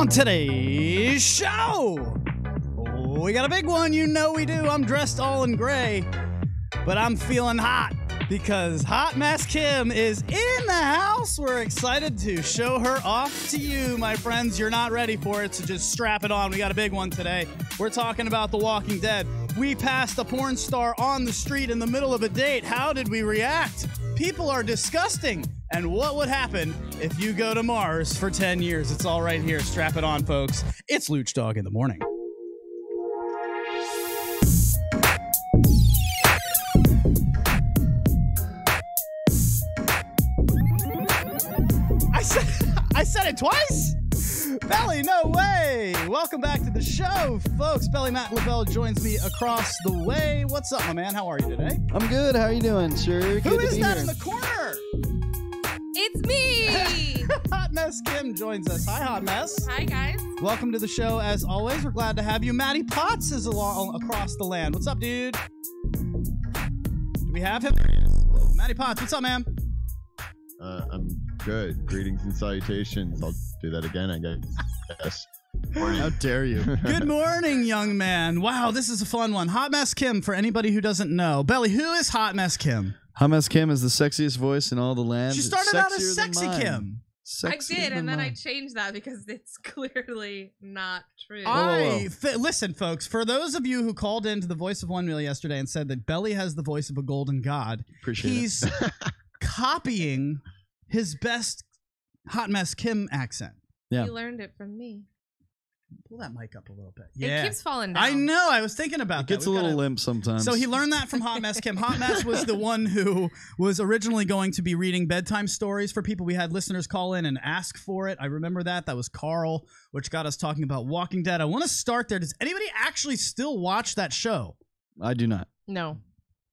On today's show, we got a big one, you know we do. I'm dressed all in gray, but I'm feeling hot because Hot Mess Kim is in the house. We're excited to show her off to you, my friends. You're not ready for it, so just strap it on. We got a big one today. We're talking about The Walking Dead. We passed a porn star on the street in the middle of a date. How did we react? People are disgusting. And what would happen if you go to Mars for 10 years? It's all right here. Strap it on, folks. It's Lucdogg in the morning. I said it twice? Belly, no way. Welcome back to the show, folks. Belly Matt LaBelle joins me across the way. What's up, my man? How are you today? I'm good. How are you doing, sir? Who is that in the corner? It's me! Hot Mess Kim joins us. Hi, Hot Mess. Hi, guys. Welcome to the show, as always. We're glad to have you. Matty Potts is along across the land. What's up, dude? Do we have him? Matty Potts, what's up, man? I'm good. Greetings and salutations. I'll do that again, I guess. Morning. How dare you? Good morning, young man. Wow, this is a fun one. Hot Mess Kim, for anybody who doesn't know. Belly, who is Hot Mess Kim? Hot Mess Kim is the sexiest voice in all the land. She started out as Sexy Kim. I did, and then I changed that because it's clearly not true. Listen, folks, for those of you who called into the Voice of One Meal yesterday and said that Belly has the voice of a golden god, he's copying his best Hot Mess Kim accent. Yeah. You learned it from me. Pull that mic up a little bit. Yeah. It keeps falling down. I know. I was thinking about that. It gets a little limp sometimes. So he learned that from Hot Mess Kim. Hot Mess was the one who was originally going to be reading bedtime stories for people. We had listeners call in and ask for it. I remember that. That was Carl, which got us talking about Walking Dead. I want to start there. Does anybody actually still watch that show? I do not. No.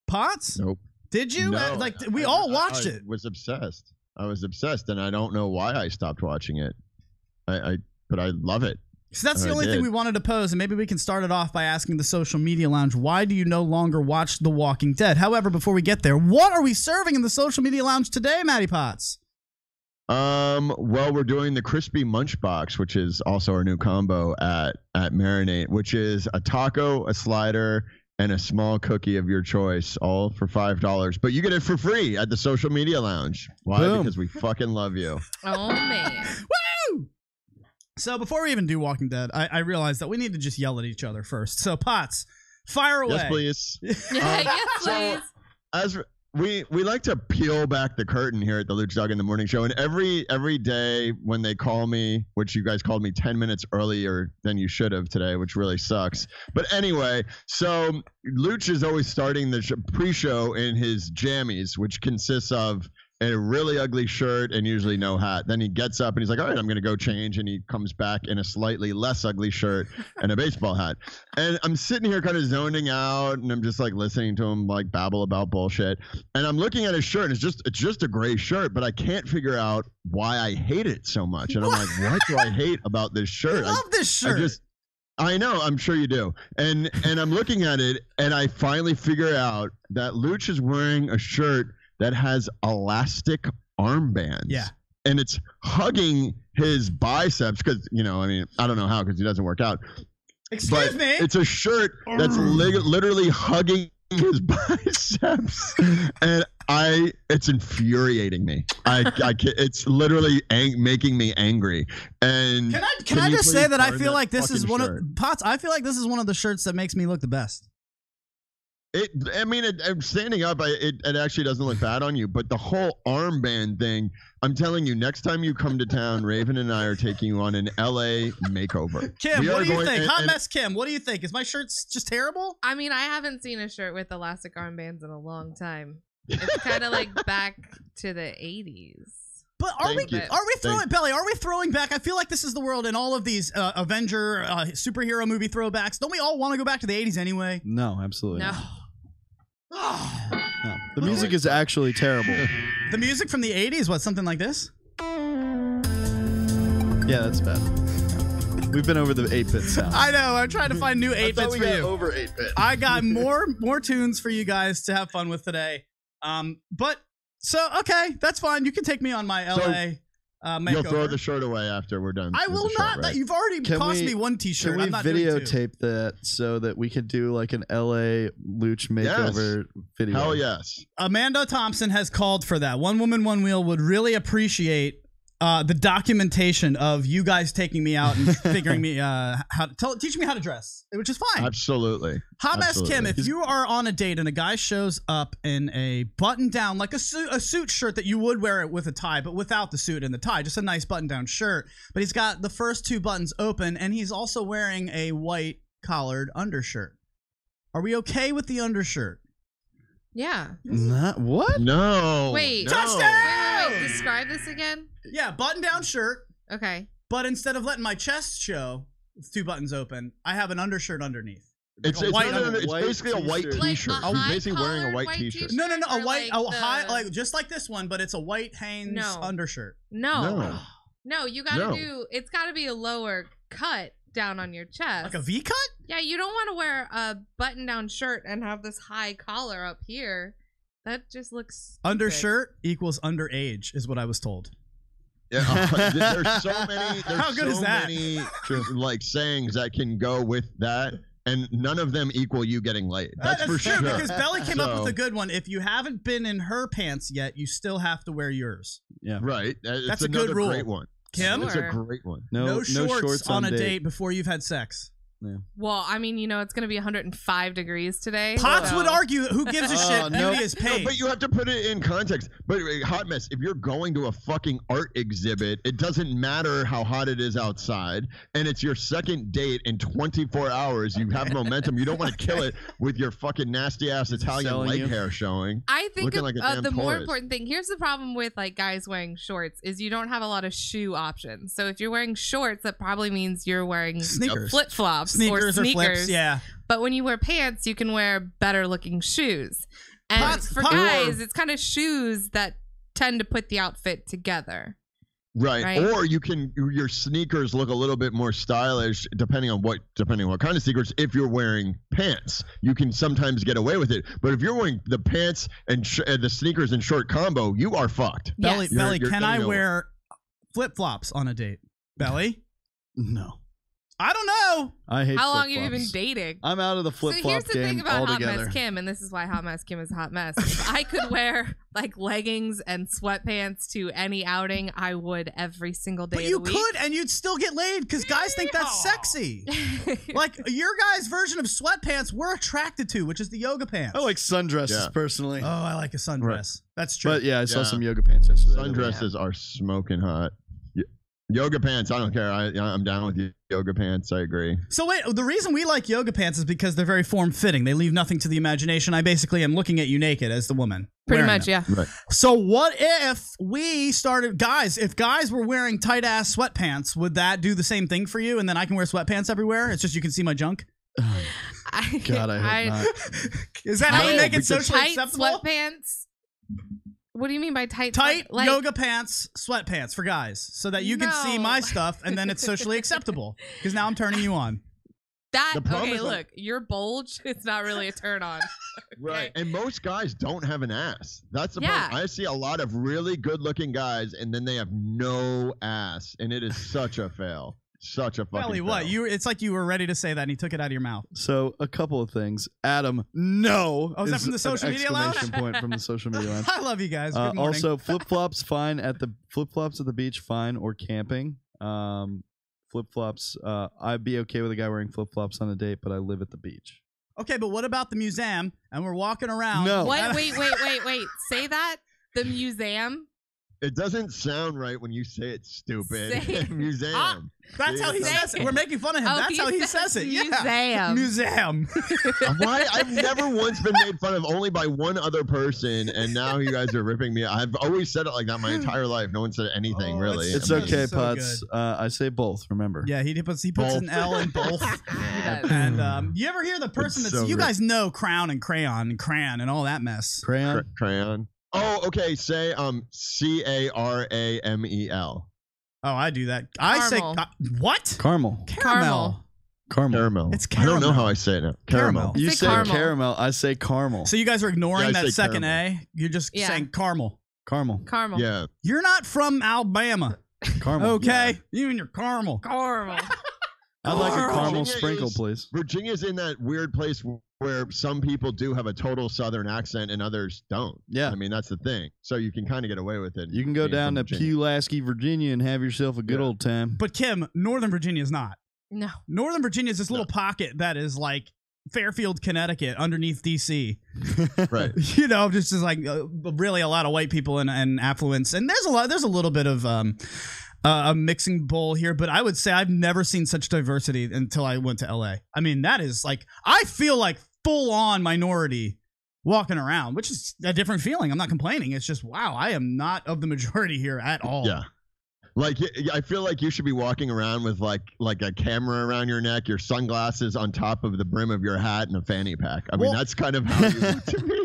Potts? Nope. Did you? No, we all watched it. I was obsessed. I was obsessed, and I don't know why I stopped watching it. But I love it. So that's the only thing we wanted to pose, and maybe we can start it off by asking the Social Media Lounge, why do you no longer watch The Walking Dead? However, before we get there, what are we serving in the Social Media Lounge today, Matty Potts? Well, we're doing the Crispy Munch Box, which is also our new combo at Marinate, which is a taco, a slider, and a small cookie of your choice, all for $5. But you get it for free at the Social Media Lounge. Why? Boom. Because we fucking love you. Oh, man. Woo! So before we even do Walking Dead, I realized that we need to just yell at each other first. So, Potts, fire away. Yes, please. Yes, please. So, as we like to peel back the curtain here at the Lucdogg in the Morning Show, and every day when they call me, which you guys called me 10 minutes earlier than you should have today, which really sucks. But anyway, so Luch is always starting the pre-show in his jammies, which consists of a really ugly shirt and usually no hat. Then he gets up and he's like, all right, I'm going to go change. And he comes back in a slightly less ugly shirt and a baseball hat. And I'm sitting here kind of zoning out, and I'm just like listening to him like babble about bullshit. And I'm looking at his shirt, and it's just a gray shirt, but I can't figure out why I hate it so much. And I'm like, what do I hate about this shirt? I love this shirt. I know, I'm sure you do. And I'm looking at it, and I finally figure out that Luch is wearing a shirt that has elastic armbands. Yeah. And it's hugging his biceps because, I don't know how, because he doesn't work out. Excuse me? It's a shirt that's literally hugging his biceps. And it's infuriating me. It's literally making me angry. And can I just say that I feel like this is one of Potts, I feel like this is one of the shirts that makes me look the best. I'm standing up. It actually doesn't look bad on you, but the whole armband thing, I'm telling you, next time you come to town, Raven and I are taking you on an LA makeover. Kim, what do you think? Hot Mess Kim, what do you think? Is my shirt just terrible? I mean, I haven't seen a shirt with elastic armbands in a long time. It's kind of like back to the 80s. But are we throwing back? I feel like this is the world in all of these Avenger superhero movie throwbacks. Don't we all want to go back to the 80s anyway? No, absolutely No. not. No. The music is actually terrible. The music from the 80s, what, something like this? Yeah, that's bad. We've been over the 8-bit sound. I know. I'm trying to find new 8-bits for you. Over 8-bit. I got more tunes for you guys to have fun with today. Okay, that's fine. You can take me on my LA makeover. You'll throw the shirt away after we're done. I with will the show, not. right? You've already cost me one T-shirt. Can we I'm not doing two. videotape that so that we could do like an LA Luch makeover video? Hell yes. Amanda Thompson has called for that. One Woman, One Wheel would really appreciate the documentation of you guys taking me out and figuring me teaching me how to dress, which is fine. Absolutely. Hot Mess Absolutely. Kim, if you are on a date and a guy shows up in a button-down, like a suit shirt that you would wear it with a tie, but without the suit and the tie, just a nice button-down shirt, but he's got the first two buttons open, and he's also wearing a white collared undershirt. Are we okay with the undershirt? Yeah. Not what? No. Wait. No. Touchdown! Wait. Describe this again. Yeah, button-down shirt, Okay. but instead of letting my chest show with two buttons open, I have an undershirt underneath. It's white not under- it's white basically a white t-shirt. Like T-shirt. a She's basically wearing a high-collared white white T-shirt. t-shirt? No, a Or white, like high, the- like just like this one, but it's a white Hanes No. undershirt. No. No. You gotta No. do. It's gotta be a lower cut down on your chest. Like a V cut? Yeah, you don't want to wear a button-down shirt and have this high collar up here. That just looks stupid. Undershirt equals underage, is what I was told. Yeah, there's so many. There's How good is so that? many like sayings that can go with that, and none of them equal you getting laid. That's for true, sure. because Belly came up with So- a good one. If you haven't been in her pants yet, you still have to wear yours. Yeah. Right. It's That's a good another rule. Great one. Kim? It's a Sure. great one. No shorts on a date before you've had sex. Well, I mean, it's gonna be 105 degrees today. Potts so- would argue, who gives a shit? no. Beauty is No, paid. but you have to put it in context. But Hot Mess, if you're going to a fucking art exhibit, it doesn't matter how hot it is outside, and it's your second date in 24 hours. You have momentum. You don't want to kill it with your fucking nasty ass Italian selling leg you. hair showing. I think Looking like a damn the more tourist. important thing. Here's the problem with like guys wearing shorts is you don't have a lot of shoe options. So if you're wearing shorts, that probably means you're wearing Sneakers. flip flops Sneakers or or sneakers. flips, yeah. But when you wear pants, you can wear better looking shoes. And for guys, it's kind of shoes that tend to put the outfit together. Right. Or your sneakers look a little bit more stylish depending on what kind of sneakers. If you're wearing pants, you can sometimes get away with it. But if you're wearing the pants and the sneakers and short combo, you are fucked. Belly, Yes. Belly, You're can gonna I know. wear flip-flops on a date? Belly? No. I don't know. I hate How long have you flip-flops. been dating? I'm out of the flip So flop here's the game thing about Hot altogether. Mess Kim, and this is why Hot Mess Kim is Hot Mess. If I could wear like leggings and sweatpants to any outing, I would every single day But of you the week. could, and you'd still get laid because guys think that's sexy. Like your guys' version of sweatpants, we're attracted to, which is the yoga pants. I like sundresses Yeah. personally. Oh, I like a sundress. That's true. But yeah, I saw Yeah. some yoga pants yesterday. Sundresses are smoking hot. Yoga pants, I don't care. I'm down with yoga pants. I agree. So wait, the reason we like yoga pants is because they're very form-fitting. They leave nothing to the imagination. I basically am looking at you naked as the woman. Pretty wearing much, them. yeah. Right. So what if we started, guys, if guys were wearing tight-ass sweatpants, would that do the same thing for you? And then I can wear sweatpants everywhere? It's just you can see my junk? God, I hope not. Is that how we No, make it because socially tight acceptable? sweatpants. What do you mean by tight? Tight like, yoga pants, sweatpants for guys, so that you can see No. my stuff, and then it's socially acceptable. Because now I'm turning you on. That The problem okay? is, like- Look, your bulge. It's not really a turn on. Right. Okay. And most guys don't have an ass. That's the Yeah. problem. I see a lot of really good looking guys and then they have no ass. And it is such a fail. Such a fucking Belly, what? fail. It's like you were ready to say that, and he took it out of your mouth. So a couple of things. Adam, no. Oh, is that is from the an social media lounge? exclamation point from the social media lounge. I love you guys. Good morning. Also, flip flops fine at the beach, fine, or camping. Flip flops. I'd be okay with a guy wearing flip flops on a date, but I live at the beach. Okay, but what about the museum? And we're walking around. No. What? Wait. Say that. The museum. It doesn't sound right when you say it, stupid. Say- Museum. That's how he Say says it. it. We're making fun of him. Oh, That's how he says says it. Yeah. museum. Museum. Why? I've never once been made fun of only by one other person, and now you guys are ripping me. I've always said it like that my entire life. No one said anything, Oh, really. It's That's okay, so Potts. I say both. Remember. Yeah, he puts Both. an L in both. He does. And you ever hear the person It's that's so you great. guys know Crown and Crayon and Crayon and all that mess. Crayon. Crayon. Oh, okay. Say Caramel. Oh, I do that. I say Caramel. what? Caramel. Caramel. Caramel. It's I don't know caramel. how I say it now. Caramel. You Say say caramel. caramel. I say caramel. So you guys are ignoring Yeah, I that say second caramel. A. You're just Yeah. saying caramel. Caramel. Caramel. Yeah. You're not from Alabama. Caramel. Okay, you and your caramel. Caramel. I'd like a caramel Virginia sprinkle, is- please. Virginia's in that weird place where some people do have a total Southern accent and others don't. Yeah. I mean, that's the thing. So you can kind of get away with it. You can go being down from to Virginia. Pulaski, Virginia, and have yourself a good Yeah. old time. But Kim, Northern Virginia is not. No. Northern Virginia is this little pocket that is like Fairfield, Connecticut, underneath DC. Right. You know, just like really a lot of white people and affluence, and there's a little bit of a mixing bowl here, but I would say I've never seen such diversity until I went to LA. I mean, that is like, I feel like full on minority walking around, which is a different feeling. I'm not complaining. It's just, wow, I am not of the majority here at all. Yeah. Like, I feel like you should be walking around with like a camera around your neck, your sunglasses on top of the brim of your hat, and a fanny pack. I mean, that's kind of how you look to me.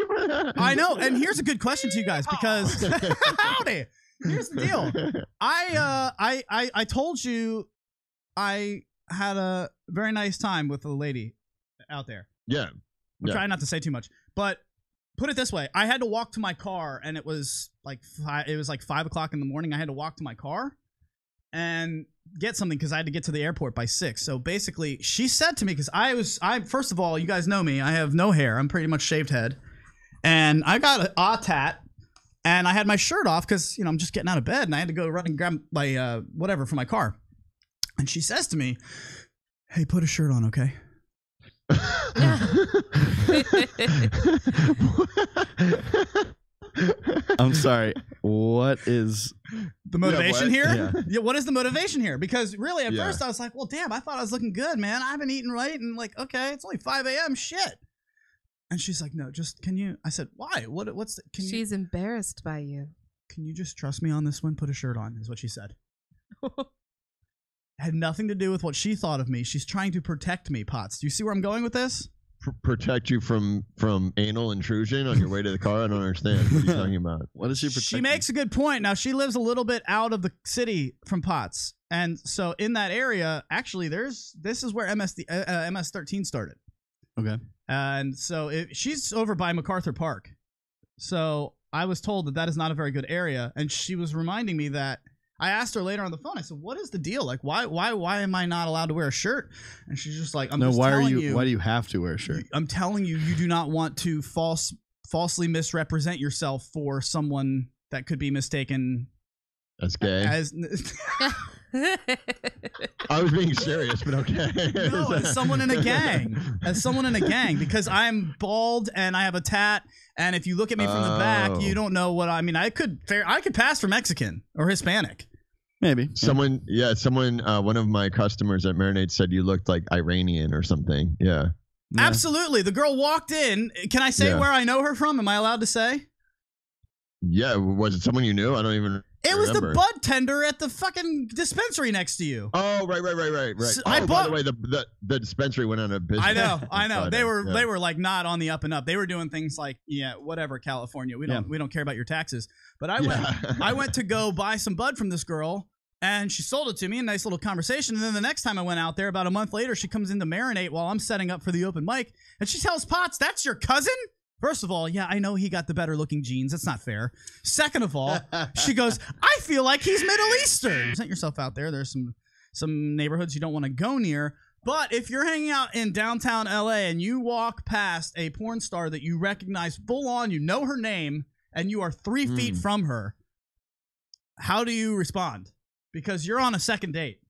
I know. And here's a good question to you guys, because howdy. Here's the deal. I told you I had a very nice time with a lady out there. Yeah. I'm trying not to say too much, but put it this way: I had to walk to my car, and it was like 5 o'clock in the morning. I had to walk to my car and get something because I had to get to the airport by 6. So basically, she said to me, because I first of all, you guys know me, I have no hair. I'm pretty much shaved head, and I got a tat. And I had my shirt off because, you know, I'm just getting out of bed, and I had to go run and grab my whatever for my car. And she says to me, "Hey, put a shirt on, okay?" I'm sorry. What is The motivation what? here? Yeah. Yeah, what is the motivation here? Because really, at Yeah. first, I was like, well, damn, I thought I was looking good, man. I haven't eaten right. And like, okay, it's only 5 a.m. Shit. And she's like, no, just, can you? I said, why? What's the, She's embarrassed by you. can you just trust me on this one? Put a shirt on, is what she said. Had nothing to do with what she thought of me. She's trying to protect me, Potts. Do you see where I'm going with this? Protect you from anal intrusion on your way to the car? I don't understand. What are you talking about? what is she protecting? She makes a good point. Now, she lives a little bit out of the city from Potts. And so in that area, actually, this is where MS-13 started. Okay. And so she's over by MacArthur Park. So I was told that is not a very good area. And she was reminding me that I asked her later on the phone. I said, "What is the deal? Like, why am I not allowed to wear a shirt?" And she's just like, why do you have to wear a shirt? I'm telling you, you do not want to falsely misrepresent yourself for someone that could be mistaken That's gay. as I was being serious, but okay. no, as someone in a gang. As someone in a gang, because I'm bald and I have a tat, and if you look at me from the back, you don't know what I mean. I could pass for Mexican or Hispanic. Maybe. Someone, one of my customers at Marinade said you looked like Iranian or something. Yeah. Absolutely. The girl walked in. Can I say where I know her from? Am I allowed to say? Yeah. Was it someone you knew? I don't even It was remember. the bud tender at the fucking dispensary next to you. Oh, right. So Oh, I by bought- the way, the dispensary went out of business. I know. on They Friday. were like not on the up and up. They were doing things like, whatever, California. We don't care about your taxes. But I went to go buy some bud from this girl, and she sold it to me. A nice little conversation. And then the next time I went out there, about a month later, she comes in to marinate while I'm setting up for the open mic, and she tells Potts, "That's your cousin?" First of all, yeah, I know he got the better looking genes. That's not fair. Second of all, she goes, "I feel like he's Middle Eastern." Present yourself out there. There's some neighborhoods you don't want to go near. But if you're hanging out in downtown LA and you walk past a porn star that you recognize full on, you know her name, and you are 3 feet from her, how do you respond? Because you're on a second date.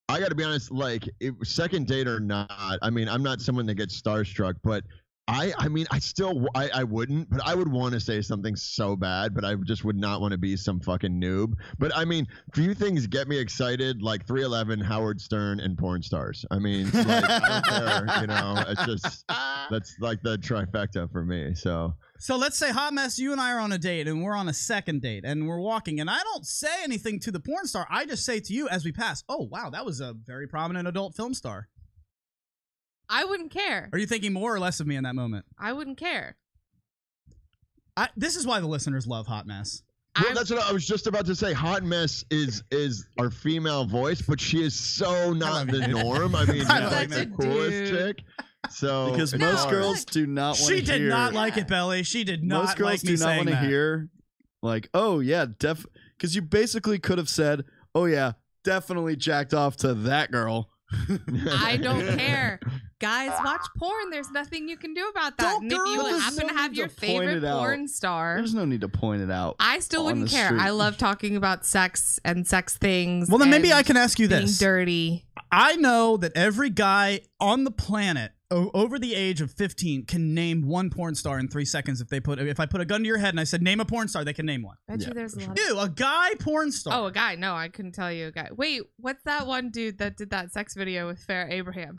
I got to be honest, like, second date or not, I mean, I'm not someone that gets starstruck, but I mean, I wouldn't, but I would want to say something so bad, but I just would not want to be some fucking noob. But I mean, few things get me excited, like 311, Howard Stern, and porn stars. I mean, like, I don't care, you know, it's just, that's like the trifecta for me. So let's say, Hot Mess, you and I are on a date, and we're on a second date, and we're walking, and I don't say anything to the porn star. I just say to you as we pass, "Oh, wow, that was a very prominent adult film star." I wouldn't care. Are you thinking more or less of me in that moment? I wouldn't care. This is why the listeners love Hot Mess. well, that's what I was just about to say. Hot Mess is our female voice, but she is so not the norm. I mean, she's I love like that. the coolest Dude. chick. So Because it's most hard. girls do not want to hear. She did not like it, Belly. She did not Most girls like me do not saying want to that. hear, like, "Oh yeah, because you basically could have said, "Oh yeah, definitely jacked off to that girl." I don't care. Guys watch porn. There's nothing you can do about that. Don't And if you girls. happen to have your There's no need to point favorite it out. porn star, There's no need to point it out. I still on wouldn't the care. street. I love talking about sex and sex things. Well, then maybe and I can ask you being this. dirty. I know that every guy on the planet over the age of 15 can name one porn star in 3 seconds. If I put a gun to your head and I said name a porn star, they can name one. Bet Yeah, you there's for a sure. lot. Ew, a guy porn star. Oh, a guy. No, I couldn't tell you a guy. Wait, what's that one dude that did that sex video with Farrah Abraham?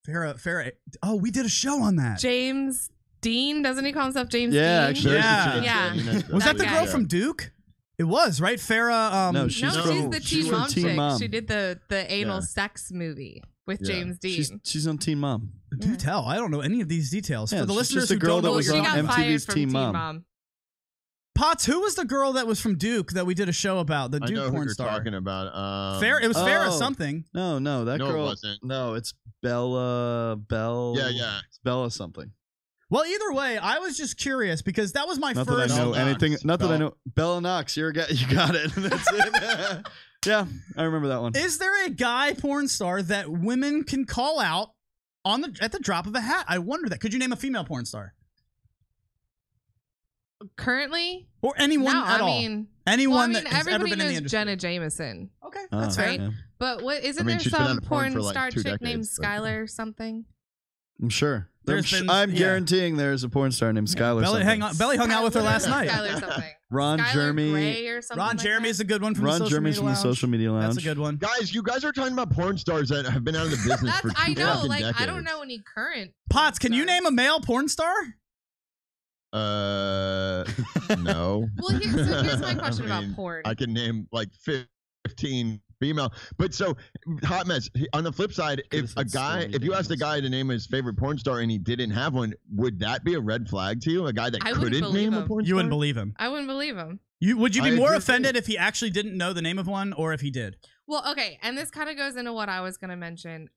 Farrah. Oh, we did a show on that. James Dean? Doesn't he call himself James Yeah, Dean? actually. Yeah. Yeah. Was that the guy. girl from Duke? It was, right? Farrah. No, No, she's she's from- the she's Teen from Mom Teen chick. Mom. She did the anal Yeah. sex movie with Yeah. James Dean. She's on Teen Mom. Do tell. I don't know any of these details. Yeah, For the she's listeners just a who girl don't that know what was you're she on got talking about. fired MTV's from Teen Teen Mom. Mom. Potts, who was the girl that was from Duke that we did a show about? The I Duke know who porn you're star. talking about. It was Farrah Oh. something. No, that No, it girl. wasn't. No, it's Bella. Yeah. It's Bella something. Well, either way, I was just curious because that was my Not that I first. know Knox. anything. Not that I Bella. know. Bella Knox. You got it. That's it. Yeah, I remember that one. Is there a guy porn star that women can call out at the drop of a hat? I wonder that. Could you name a female porn star Currently? or anyone No, at all? Anyone that has ever everybody been in the knows industry. Jenna Jameson. Okay, Oh, that's fair. right. yeah. But what isn't I mean, there she's been some on porn porn for, like, star 2 chick named decades, but- Skylar or something? I'm sure. I'm guaranteeing there's a porn star named Skylar. Belly hung out with her last night. Skylar something. Ron Skylar Jeremy. Gray or something. Ron like Jeremy that. is a good one from the Ron social Jeremy's media from the lounge. Social Media Lounge. That's a good one. Guys, you guys are talking about porn stars that have been out of the business That's, for 2 I know. fucking Like, decades. I don't know any current. Potts, can you stars. name a male porn star? No. Well, here's my question I mean, about porn. I can name like 15 female. But so, hot mess. On the flip side, Could've if a said guy, Stormy if you asked a Daniels. guy to name his favorite porn star and he didn't have one, would that be a red flag to you? A guy that I wouldn't couldn't believe name a him. porn star? You wouldn't believe him. I wouldn't believe him. Would you be I more agree. offended if he actually didn't know the name of one, or if he did? Well, okay, and this kind of goes into what I was going to mention.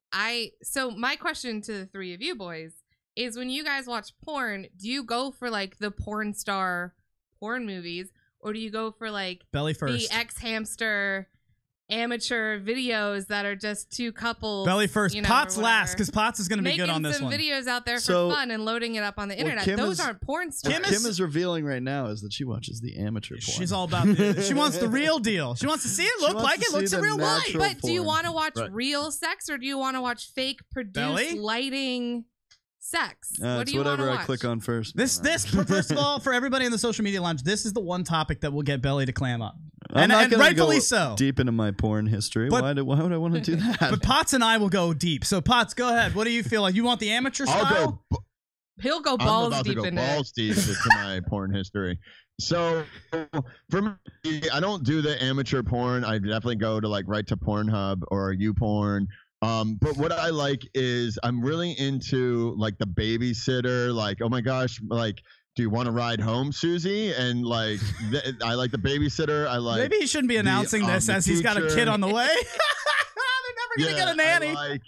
So my question to the three of you boys is, when you guys watch porn, do you go for like the porn star porn movies, or do you go for like Belly first. the ex-hamster amateur videos that are just two couples? Belly first. you know, Potts or last, whatever? because Potts is going to be Making good on this some one. videos out there for So- fun and loading it up on the Well, internet. Kim Those is- aren't porn stars. Kim Kim is revealing right now is that she watches the amateur porn. She's all about she wants the real deal. She wants to see it She look wants like to it looks see in the real life. natural- But do you porn. want to watch Right. real sex, or do you want to watch fake produced Belly? lighting sex? What It's do you want to whatever watch? I click on first. This first of all, for everybody in the social media lounge, this is the one topic that will get Belly to clam up. I'm And, not and gonna rightfully go so. deep into my porn history. But- Why would I want to do that? But Potts and I will go deep. So Potts, go ahead. What do you feel like? You want the amateur I'll style? go. He'll go I'm balls about to deep go into it. balls deep into my porn history. So for me, I don't do the amateur porn. I definitely go to like right to Pornhub or YouPorn. But what I like is I'm really into like the babysitter. Like, oh my gosh, like, do you want to ride home, Susie? And like, I like the babysitter. I like. Maybe he shouldn't be announcing this the as he's got a teacher. kid on the way. They're never gonna get a nanny.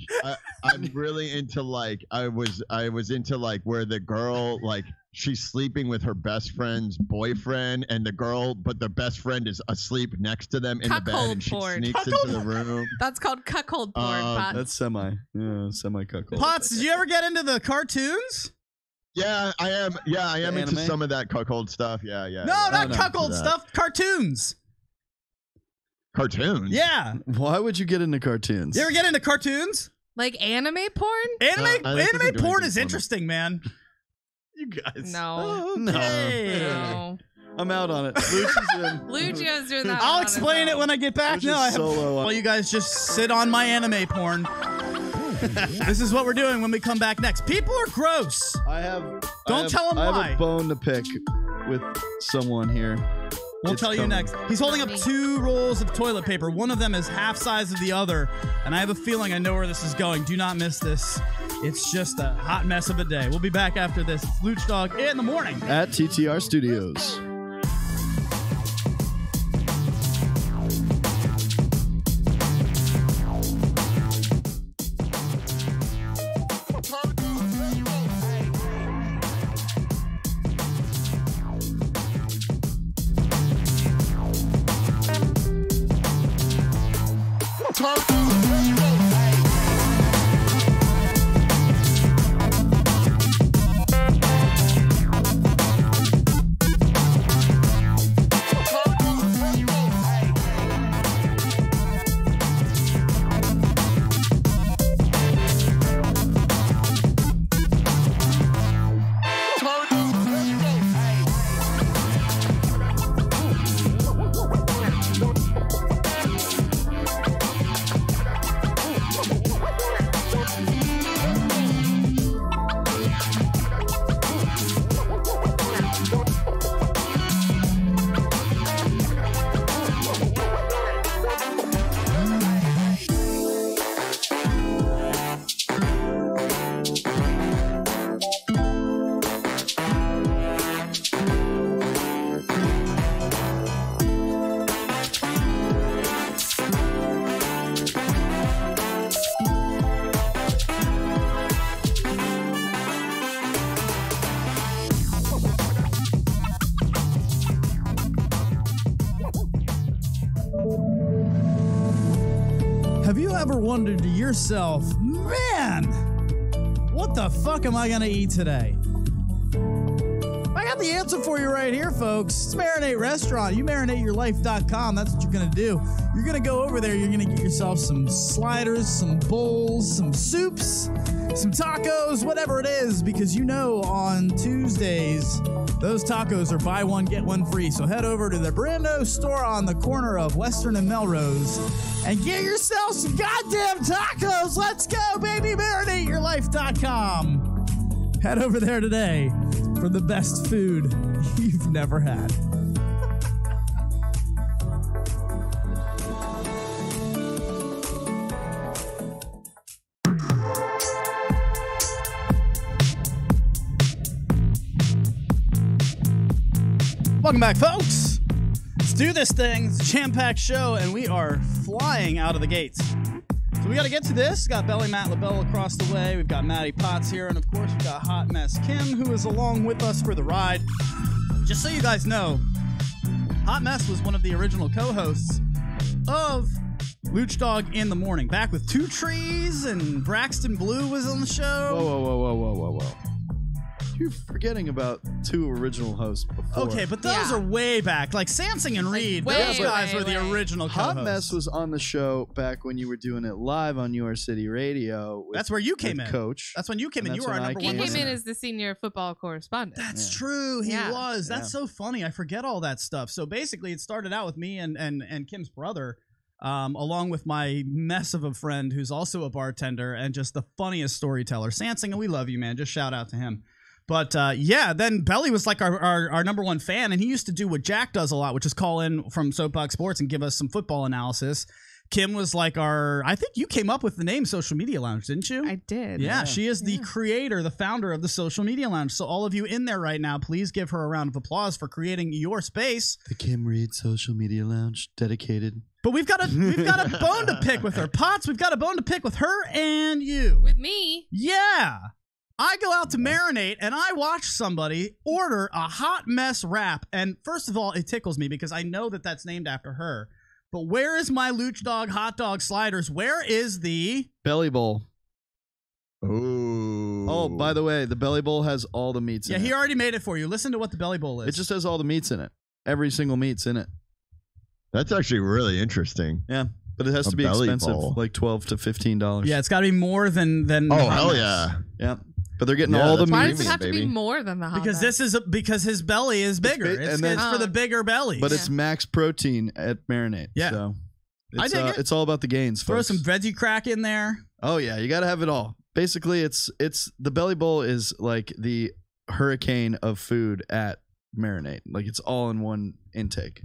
I'm really into like I was into like where the girl like she's sleeping with her best friend's boyfriend and but the best friend is asleep next to them in the bed Cuckold and she porn. sneaks into the room. That's called cuckold porn, Pot. That's semi cuckold. Potts, did you ever get into the cartoons? Yeah, I am. Yeah, I am into Anime? some of that cuckold stuff. Yeah. No, not no. cuckold That. stuff. Cartoons. Cartoons. Yeah. Why would you get into cartoons? You ever get into cartoons? Like anime porn? Anime that doesn't anime do porn anything is for me. interesting, man. You guys. No. Okay. No. I'm out on it. Luch is in. Luccio's doing that. I'll one on his explain it own. when I get back. Luch No, is I have. solo on- Well, you guys just sit on my anime porn. This is what we're doing when we come back next. People are gross. Don't tell 'em I why. have a bone to pick with someone here. We'll It's tell you coming. next. He's holding up 2 rolls of toilet paper. One of them is half size of the other, and I have a feeling I know where this is going. Do not miss this. It's just a hot mess of a day. We'll be back after this. It's Lucdogg in the morning. At TTR Studios. Have you ever wondered to yourself, man, what the fuck am I going to eat today? I got the answer for you right here, folks. It's Marinate Restaurant. You marinateyourlife.com. That's what you're going to do. You're going to go over there. You're going to get yourself some sliders, some bowls, some soups, some tacos, whatever it is, because you know on Tuesdays, those tacos are buy one, get one free. So head over to the Brando store on the corner of Western and Melrose and get yourself some goddamn tacos. Let's go, baby. MarinateYourLife.com. Head over there today for the best food you've never had. Welcome back, folks. Let's do this thing. It's a jam-packed show, and we are flying out of the gates. So we got to get to this. Got Belly Matt LaBelle across the way. We've got Maddie Potts here, and of course we've got Hot Mess Kim, who is along with us for the ride. Just so you guys know, Hot Mess was one of the original co-hosts of Lucdogg in the Morning, back with Two Trees, and Braxton Blue was on the show. Whoa. You're forgetting about two original hosts before. Okay, but those are way back. Like Sansing and Reed, those guys were the original co-hosts. Hot Mess was on the show back when you were doing it live on Your City Radio. That's where you came in. Coach. That's when you came in. You were our number one He came listener. in as the senior football correspondent. That's true. He was. That's so funny. I forget all that stuff. So basically, it started out with me and Kim's brother, along with my mess of a friend who's also a bartender and just the funniest storyteller. Sansing, and we love you, man. Just shout out to him. But then Belly was like our number one fan, and he used to do what Jack does a lot, which is call in from Soapbox Sports and give us some football analysis. Kim was like I think you came up with the name Social Media Lounge, didn't you? I did. Yeah, she is the creator, the founder of the Social Media Lounge. So all of you in there right now, please give her a round of applause for creating your space. The Kim Reed Social Media Lounge, dedicated. But we've got a bone to pick with her. Potts, we've got a bone to pick with her and you. With me? Yeah. I go out to Marinate and I watch somebody order a Hot Mess wrap. And first of all, it tickles me because I know that that's named after her. But where is my Lucdogg hot dog sliders? Where is the Belly Bowl? Ooh. Oh, by the way, the Belly Bowl has all the meats in it. Yeah, he already made it for you. Listen to what the Belly Bowl is. It just has all the meats in it. Every single meat's in it. That's actually really interesting. Yeah. But it has to be expensive, like $12 to $15. Yeah, it's got to be more than Oh, hell yeah. Yeah. But they're getting all the meat. Why does it have to be more than the hot Because dog? this is because his belly is bigger. It's for the bigger bellies. But it's max protein at Marinate. Yeah. So I dig it. It's all about the gains, Throw folks. some veggie crack in there. Oh yeah, you got to have it all. Basically, it's the Belly Bowl is like the hurricane of food at Marinate. Like it's all in one intake.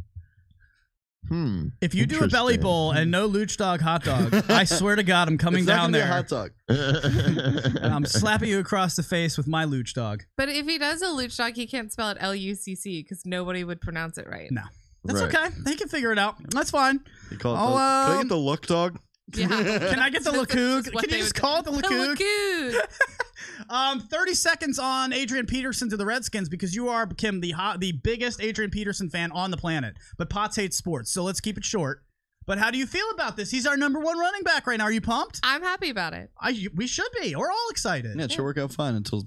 If you do a Belly Bowl and no Lucdogg hot dog, I swear to God, I'm coming down there. Hot dog. And I'm slapping you across the face with my Lucdogg. But if he does a Lucdogg, he can't spell it L-U-C-C because nobody would pronounce it right. No. That's okay. They can figure it out. That's fine. You call it can I get the Lucdogg? Yeah. Can I get the Lucdogg? Can you just call it the Lucdogg? 30 seconds on Adrian Peterson to the Redskins because you are, Kim, the biggest Adrian Peterson fan on the planet. But Potts hates sports, so let's keep it short. But how do you feel about this? He's our number one running back right now. Are you pumped? I'm happy about it. We should be. We're all excited. Yeah, it should work out fine until,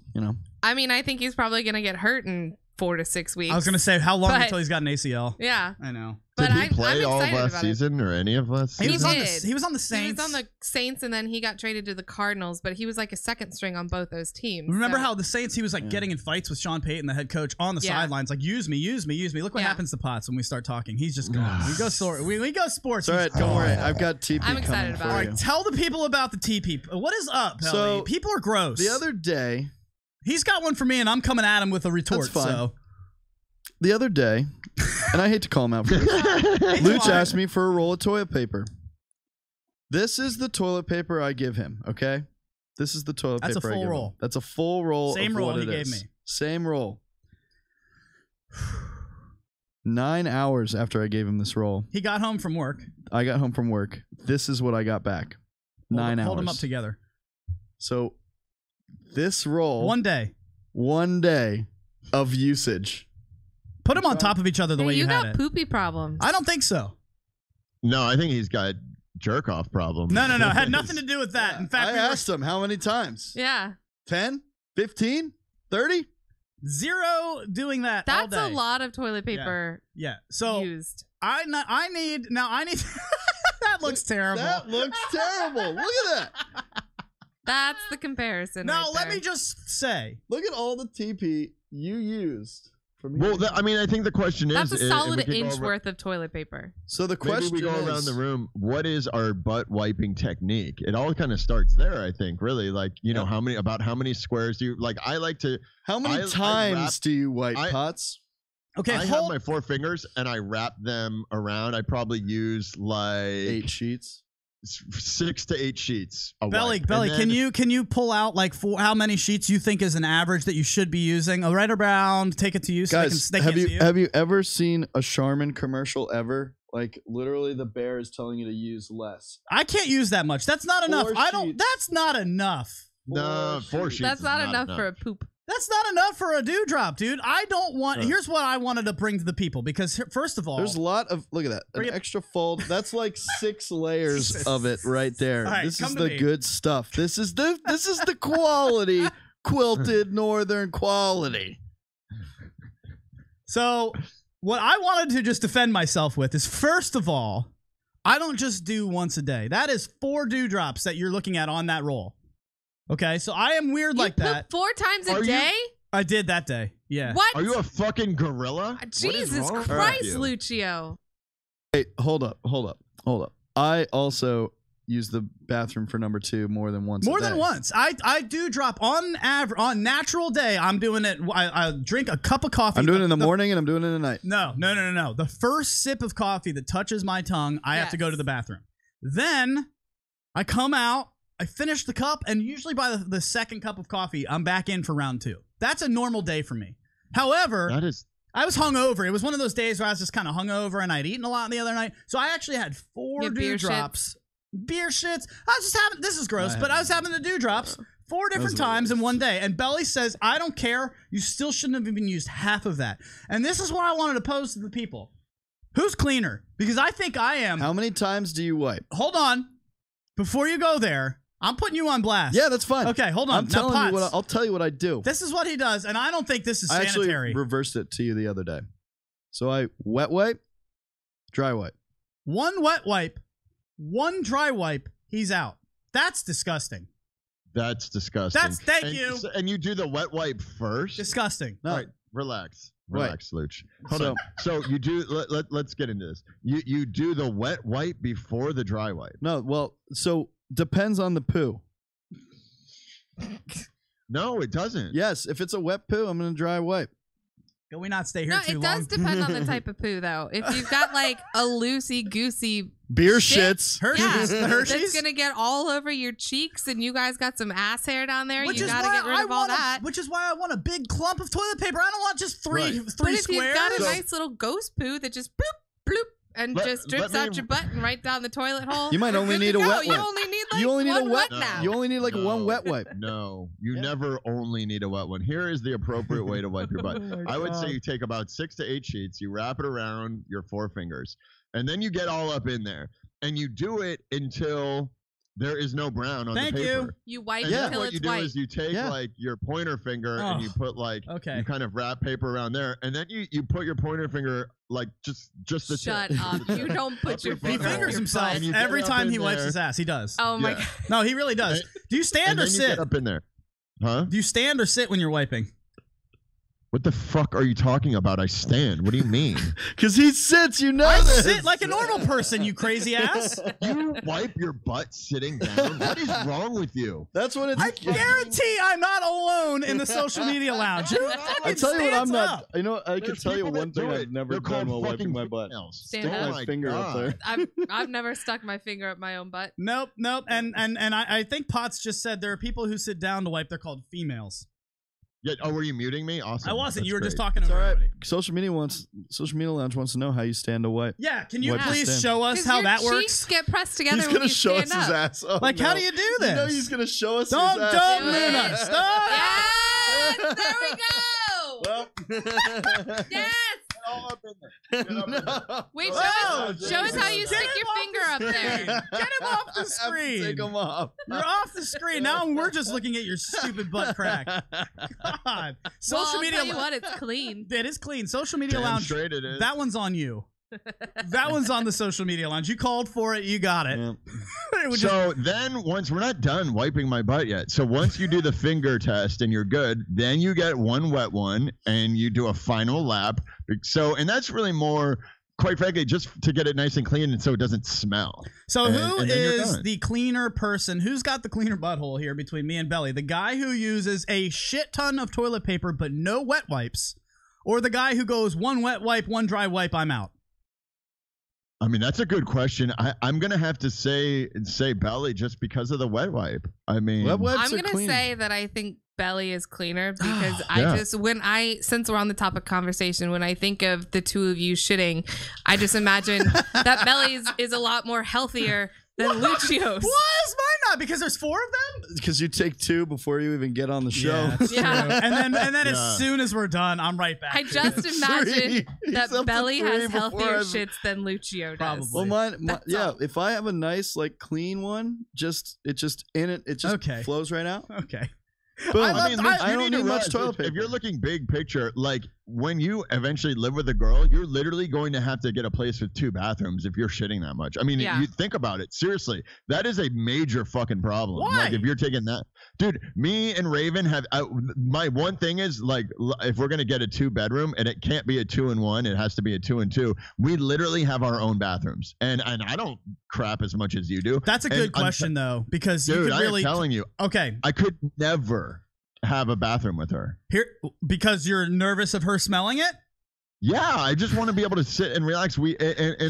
I mean, I think he's probably going to get hurt in 4 to 6 weeks. I was going to say, how long until he's got an ACL? Yeah. I know. Did he play all of last season or any of last season? He was on the Saints. He was on the Saints, and then he got traded to the Cardinals, but he was like a second string on both those teams. Remember how the Saints, he was like getting in fights with Sean Payton, the head coach, on the sidelines, like, use me. Look what happens to Potts when we start talking. He's just gone. We go sports. All right, don't worry. I've got TP I'm excited coming about for All you. right, tell the people about the TP. What is up, Pelly? So, people are gross. The other day... He's got one for me, and I'm coming at him with a retort. That's fine. So. The other day, and I hate to call him out for this, Luch asked me for a roll of toilet paper. This is the toilet paper I give him, okay? This is the toilet paper I give him. That's a full roll. That's a full roll. Same roll he gave me. Same roll. 9 hours after I gave him this roll. He got home from work. I got home from work. This is what I got back. 9 hours. Hold them up together. So this roll. 1 day. 1 day of usage. Put them on top of each other the way you had got it. poopy problems. I don't think so. No, I think he's got jerk off problem. No. Had nothing to do with that. In fact, I asked him how many times. Yeah. 10, 15, 30. 0 doing that. That's all a day. lot of toilet paper Yeah. So used. I need. That looks terrible. That looks terrible. Look at that. That's the comparison. Now right let there. me just say. Look at all the TP you used. From Well, I mean, I think the question That's is, a solid if we could go inch over- worth of toilet paper. So the Maybe question we go is, around the room. What is our butt wiping technique? It all kind of starts there, I think. Really, like Yeah. how many squares do you like? I like to. how many I times wrap- do you wipe I- pots? Okay, I have hold. my 4 fingers and I wrap them around. I probably use like 8 sheets. 6 to 8 sheets. A Belly, wipe. Belly, And then- can you pull out like how many sheets you think is an average that you should be using? I'll write around, take it to you, so Guys, they have can you see you. have you ever seen a Charmin commercial ever? Like literally, the bear is telling you to use less. I can't use that much. That's not enough. 4 I don't. sheets. That's not enough. No, 4 sheets. That's is not enough for a poop. That's not enough for a dewdrop, dude. I don't want. Here's what I wanted to bring to the people because first of all, There's a lot of look at that Bring an it- extra fold. That's like 6 layers of it right there. All right, this is come to the me. good stuff. This is the quality quilted northern quality. So, what I wanted to just defend myself with is first of all, I don't just do once a day. That is 4 dewdrops that you're looking at on that roll. Okay, so I am weird You like poop that. 4 times Are a you- day? I did that day. Yeah. What? Are you a fucking gorilla? What is Jesus wrong with Christ, you? Lucio. Hey, hold up. I also use the bathroom for number 2 more than once. More a day. than once. I do drop on on natural day. I'm doing it. I drink a cup of coffee. I'm doing it in the morning and I'm doing it at night. No. The first sip of coffee that touches my tongue, I have to go to the bathroom. Then I come out, I finish the cup, and usually by the second cup of coffee, I'm back in for round 2. That's a normal day for me. However, That is. I was hungover. It was one of those days where I was just kind of hungover, and I'd eaten a lot the other night. So I actually had 4 You have beer dewdrops. Beer shits. I was just having, this is gross, but I was having the dewdrops 4 different Those are times in gross. one day. And Belly says, I don't care. You still shouldn't have even used half of that. And this is what I wanted to pose to the people. Who's cleaner? Because I think I am. How many times do you wipe? Hold on. Before you go there, I'm putting you on blast. Yeah, that's fine. Okay, hold on. I'm Now, telling you what Potts, I'll tell you what I do. this is what he does, and I don't think this is I actually sanitary. reversed it to you the other day. So I wet wipe, dry wipe. 1 wet wipe, 1 dry wipe, he's out. That's disgusting. That's disgusting. Thank And- you. And you do the wet wipe first. Disgusting. No, All right, relax. Wait. Relax, Luch. Hold So- on. So you do. Let's get into this. You do the wet wipe before the dry wipe. no. Well, so depends on the poo. No, it doesn't. Yes, if it's a wet poo, I'm gonna dry wipe. Can we not stay here No, too it long? does depend on the type of poo, though. If you've got like a loosey-goosey Beer Shit. shits. Hershey's, Yeah. the Hershey's. that's going to get all over your cheeks and you guys got some ass hair down there, Which you is got to why get rid I of all want that. which is why I want a big clump of toilet paper. I don't want just three Right. But three if squares. you've got a So- nice little ghost poo that just bloop, bloop, and Let- just drips let me- out your butt and right down the toilet hole, You might you're only good need to a go. wet You wipe. only need like You only need a one wet. now. You only need like No. one wet wipe. No, you Yeah. never only need a wet one. Here is the appropriate way to wipe your butt. Oh my I would say God. you take about 6 to 8 sheets, you wrap it around your 4 fingers, and then you get all up in there, and you do it until there is no brown on Thank the you. paper. You wipe And then until what it's you do white. is you take Yeah. like your pointer finger and you Oh, put like okay. you kind of wrap paper around there, and then you put your pointer finger like just the Shut tip. up. You don't put Up your your He finger butthole. on fingers your himself butt. And you get every up time in he wipes there. his ass. He does. Oh my Yeah. god. No, he really does. Do you stand And or then you sit? get up in there. Huh? Do you stand or sit when you're wiping? What the fuck are you talking about? I stand. What do you mean? Because he sits, you know I this. sit like a normal person, you crazy ass. You wipe your butt sitting down? What is wrong with you? That's what it's. I guarantee I'm not alone in the social media lounge. Who I fucking tell you what, I'm stands not. up? You know, I can There's tell you people one that do thing it. I've never They're done called while wiping fucking my butt. females. Stand Oh up. my Finger up God. there. I've never stuck my finger up my own butt. Nope. And I think Potts just said there are people who sit down to wipe. They're called females. Yeah, oh, were you muting me? Awesome. I wasn't. That's You were just great. talking It's over all right. everybody. Social Media Lounge wants to know how you stand to wipe. Yeah, can you Wipe the please stand. show us 'Cause how your that cheeks works? get pressed together He's when gonna you show us stand his up. ass. Oh, Like, how no. do you do You know this? he's gonna show us Don't his ass. don't Do moon it. us. Stop. Yes! There we go! Well, Yes! all up in there. Get up in there. Wait, Whoa, show us how you Jesus. stick your finger up there. Get him off the Take screen. them off. You're off the screen. Now we're just looking at your stupid butt crack. God. Social Well, I'll media. tell you what, it's clean. It is clean. Social media Damn lounge. straight it is. That one's on you. That one's on the social media lounge. You called for it. You got it. Yeah. It was just- So then once we're not done wiping my butt yet. So once you do the finger test and you're good, then you get one wet one and you do a final lap. So, and that's really more, quite frankly, just to get it nice and clean and so it doesn't smell. So who and then you're is done. the cleaner person? Who's got the cleaner butthole here between me and Belly? The guy who uses a shit ton of toilet paper but no wet wipes, or the guy who goes one wet wipe, one dry wipe, I'm out? I mean, that's a good question. I'm going to have to say Belly just because of the wet wipe. I mean, Wet wipes I'm are gonna clean. say that I think Belly is cleaner because Yeah. since we're on the topic conversation, when I think of the two of you shitting, I just imagine that Belly's is a lot more healthier than Lucio's. Why is mine not? Because there's 4 of them? Because you take 2 before you even get on the show. that's Yeah. true. And then Yeah. as soon as we're done, I'm right back. I just imagine He's that up to Belly 3 has before healthier I've- shits than Lucio does. Probably. Well, mine That's yeah. all. If I have a nice, like, clean one, it just Okay. flows right out. Okay. Boom. I mean, love- I you don't to need much realize toilet if paper. you're looking big picture, like when you eventually live with a girl, you're literally going to have to get a place with 2 bathrooms if you're shitting that much. I mean, Yeah. you think about it. Seriously, that is a major fucking problem. Why? Like if you're taking that, dude, me and Raven have, my one thing is like, if we're going to get a 2-bedroom and it can't be a 2-in-1, it has to be a 2-in-2. We literally have our own bathrooms and I don't crap as much as you do. That's a And good question, though, because you Dude, could I really. am telling you, Okay. I could never have a bathroom with her. Here, because you're nervous of her smelling it? Yeah, I just want to be able to sit and relax. And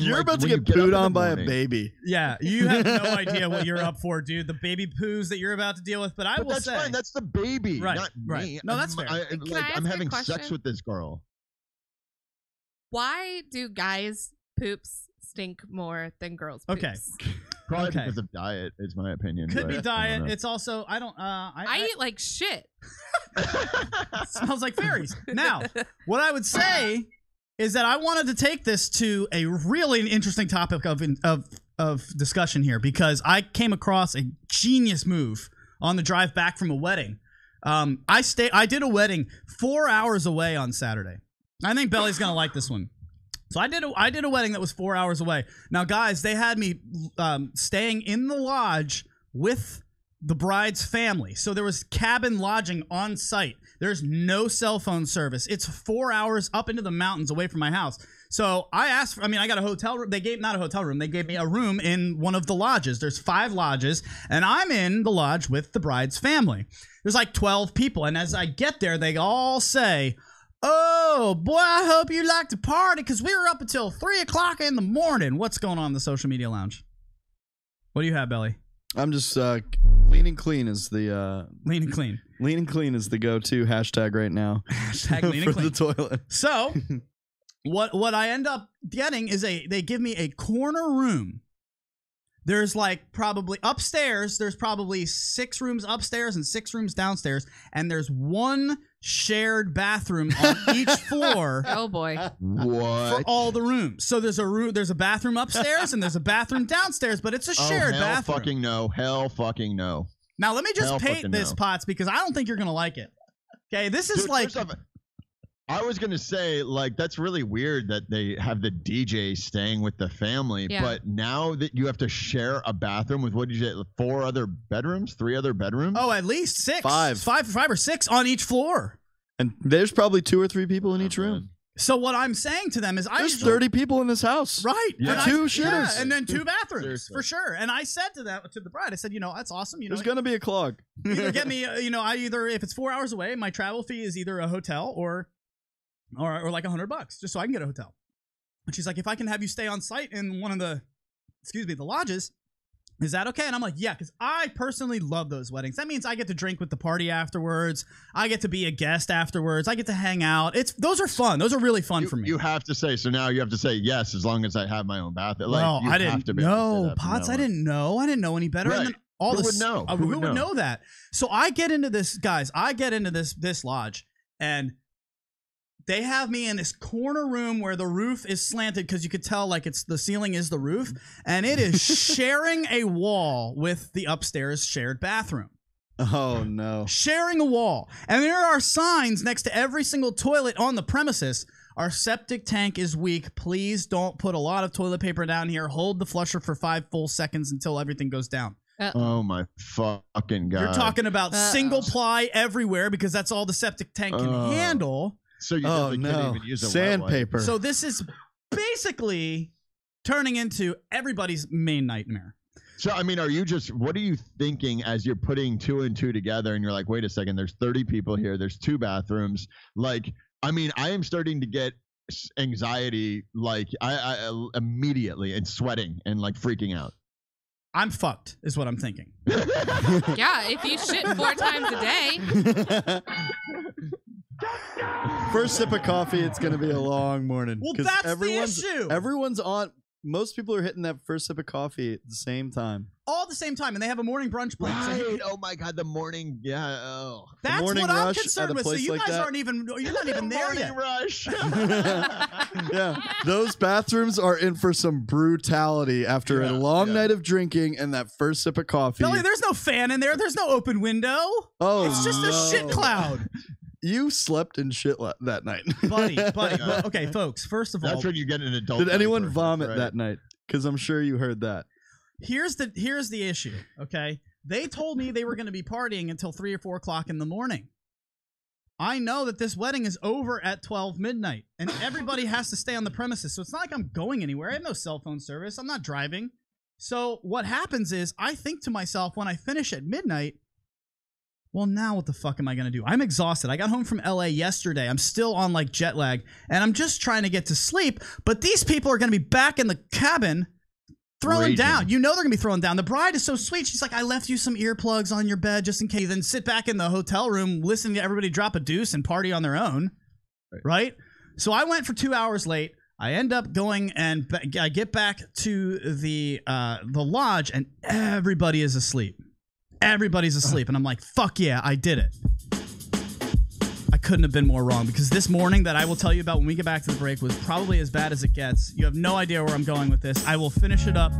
You're like, about to when you get up in pooed the on by a morning- baby. Yeah, you have no idea what you're up for, dude. The baby poos that you're about to deal with. But I But will that's say, fine. That's the baby, Right, not right. me. No, that's fair. I I'm ask a having sex question? with this girl. Why do guys' poops stink more than girls' poops? Okay. Probably Okay. because of diet, is my opinion. could but be I don't diet. know. It's also I don't. I eat like shit. It smells like fairies. Now, what I would say is that I wanted to take this to a really interesting topic of discussion here because I came across a genius move on the drive back from a wedding. I did a wedding 4 hours away on Saturday. I think Belly's gonna like this one. So I did a wedding that was 4 hours away. Now, guys, they had me staying in the lodge with the bride's family. So there was cabin lodging on site. There's no cell phone service. It's 4 hours up into the mountains away from my house. So I asked I got a hotel room. They gave not a hotel room. They gave me a room in one of the lodges. There's 5 lodges, and I'm in the lodge with the bride's family. There's like 12 people, and as I get there, they all say, "Oh boy, I hope you like to party because we were up until 3 o'clock in the morning." What's going on in the social media lounge? What do you have, Belly? I'm just lean and clean is the Lean and clean. lean and clean is the go-to hashtag right now. Hashtag lean for and clean. the toilet. So, what I end up getting is they give me a corner room. There's like probably upstairs, there's probably 6 rooms upstairs and 6 rooms downstairs, and there's one shared bathroom on each floor Oh boy. for What? all the rooms. So there's a bathroom upstairs and there's a bathroom downstairs, but it's a shared hell bathroom. fucking no. Hell fucking no. Now let me just Hell paint fucking this, no. Potts, because I don't think you're gonna like it. Okay, this is Dude, like first off, I was gonna say, like, that's really weird that they have the DJ staying with the family, Yeah. but now that you have to share a bathroom with, what did you say, 4 other bedrooms, 3 other bedrooms? at least 6, 5. 5 or 6 on each floor. And there's probably 2 or 3 people in each room. So what I'm saying to them is, There's 30 people in this house. right, Yeah. and 2 yeah, shitters. and then 2 bathrooms Seriously. for sure. And I said to the bride, I said, that's awesome. There's gonna be a clog. either get me, if it's 4 hours away, my travel fee is either a hotel or like $100 just so I can get a hotel. And she's like, if I can have you stay on site in one of the lodges, is that okay? And I'm like, yeah, because I personally love those weddings. That means I get to drink with the party afterwards. I get to be a guest afterwards. I get to hang out. Those are fun. Those are really fun for me. You have to say, so now you have to say yes as long as I have my own bathroom. Like, Well, you I have to didn't be able to say know, that from Potts. now I on. didn't know. I didn't know any better. And Right. then all Who this, would know? who would know that? So I get into this, guys. I get into this lodge, and They have me in this corner room where the roof is slanted because you could tell like the ceiling is the roof, and it is sharing a wall with the upstairs shared bathroom. Oh no. Sharing a wall. And there are signs next to every single toilet on the premises. Our septic tank is weak. Please don't put a lot of toilet paper down here. Hold the flusher for 5 full seconds until everything goes down. Oh my fucking God. You're talking about single ply everywhere because that's all the septic tank can handle. So you can't even use a sandpaper. So this is basically turning into everybody's main nightmare. So, I mean, what are you thinking as you're putting 2 and 2 together and you're like, wait a second, there's 30 people here. There's 2 bathrooms. Like, I mean, I am starting to get anxiety, like I immediately, and sweating and like freaking out. I'm fucked is what I'm thinking. Yeah, if you shit 4 times a day. First sip of coffee, it's going to be a long morning. Well, that's the issue. Everyone's on. Most people are hitting that first sip of coffee at the same time. All at the same time, and they have a morning brunch break. Right. So Oh my God, the morning. Yeah. Oh. That's morning what I'm rush concerned at a with. So place you like guys that? aren't even. You're not even there Morning yet. rush. Yeah, those bathrooms are in for some brutality after a long night of drinking and that first sip of coffee. Billy, there's no fan in there. There's no open window. Oh, It's just a shit cloud. You slept in shit that night. buddy. Okay, folks, first of all. That's when you get an adult. Did anyone diaper, vomit right? that night? Because I'm sure you heard that. Here's the issue, okay? They told me they were going to be partying until 3 or 4 o'clock in the morning. I know that this wedding is over at 12 midnight, and everybody has to stay on the premises, so it's not like I'm going anywhere. I have no cell phone service. I'm not driving. So what happens is I think to myself when I finish at midnight, well, now what the fuck am I going to do? I'm exhausted. I got home from LA yesterday. I'm still on like jet lag, and I'm just trying to get to sleep, but these people are going to be back in the cabin throwing Raging. down. You know they're going to be throwing down. The bride is so sweet. She's like, I left you some earplugs on your bed just in case. Then sit back in the hotel room, listening to everybody drop a deuce and party on their own. Right? So I went for 2 hours late. I end up going and I get back to the lodge, and everybody is asleep. Everybody's asleep. And I'm like, fuck yeah, I did it. I couldn't have been more wrong, because this morning that I will tell you about when we get back to the break was probably as bad as it gets. You have no idea where I'm going with this. I will finish it up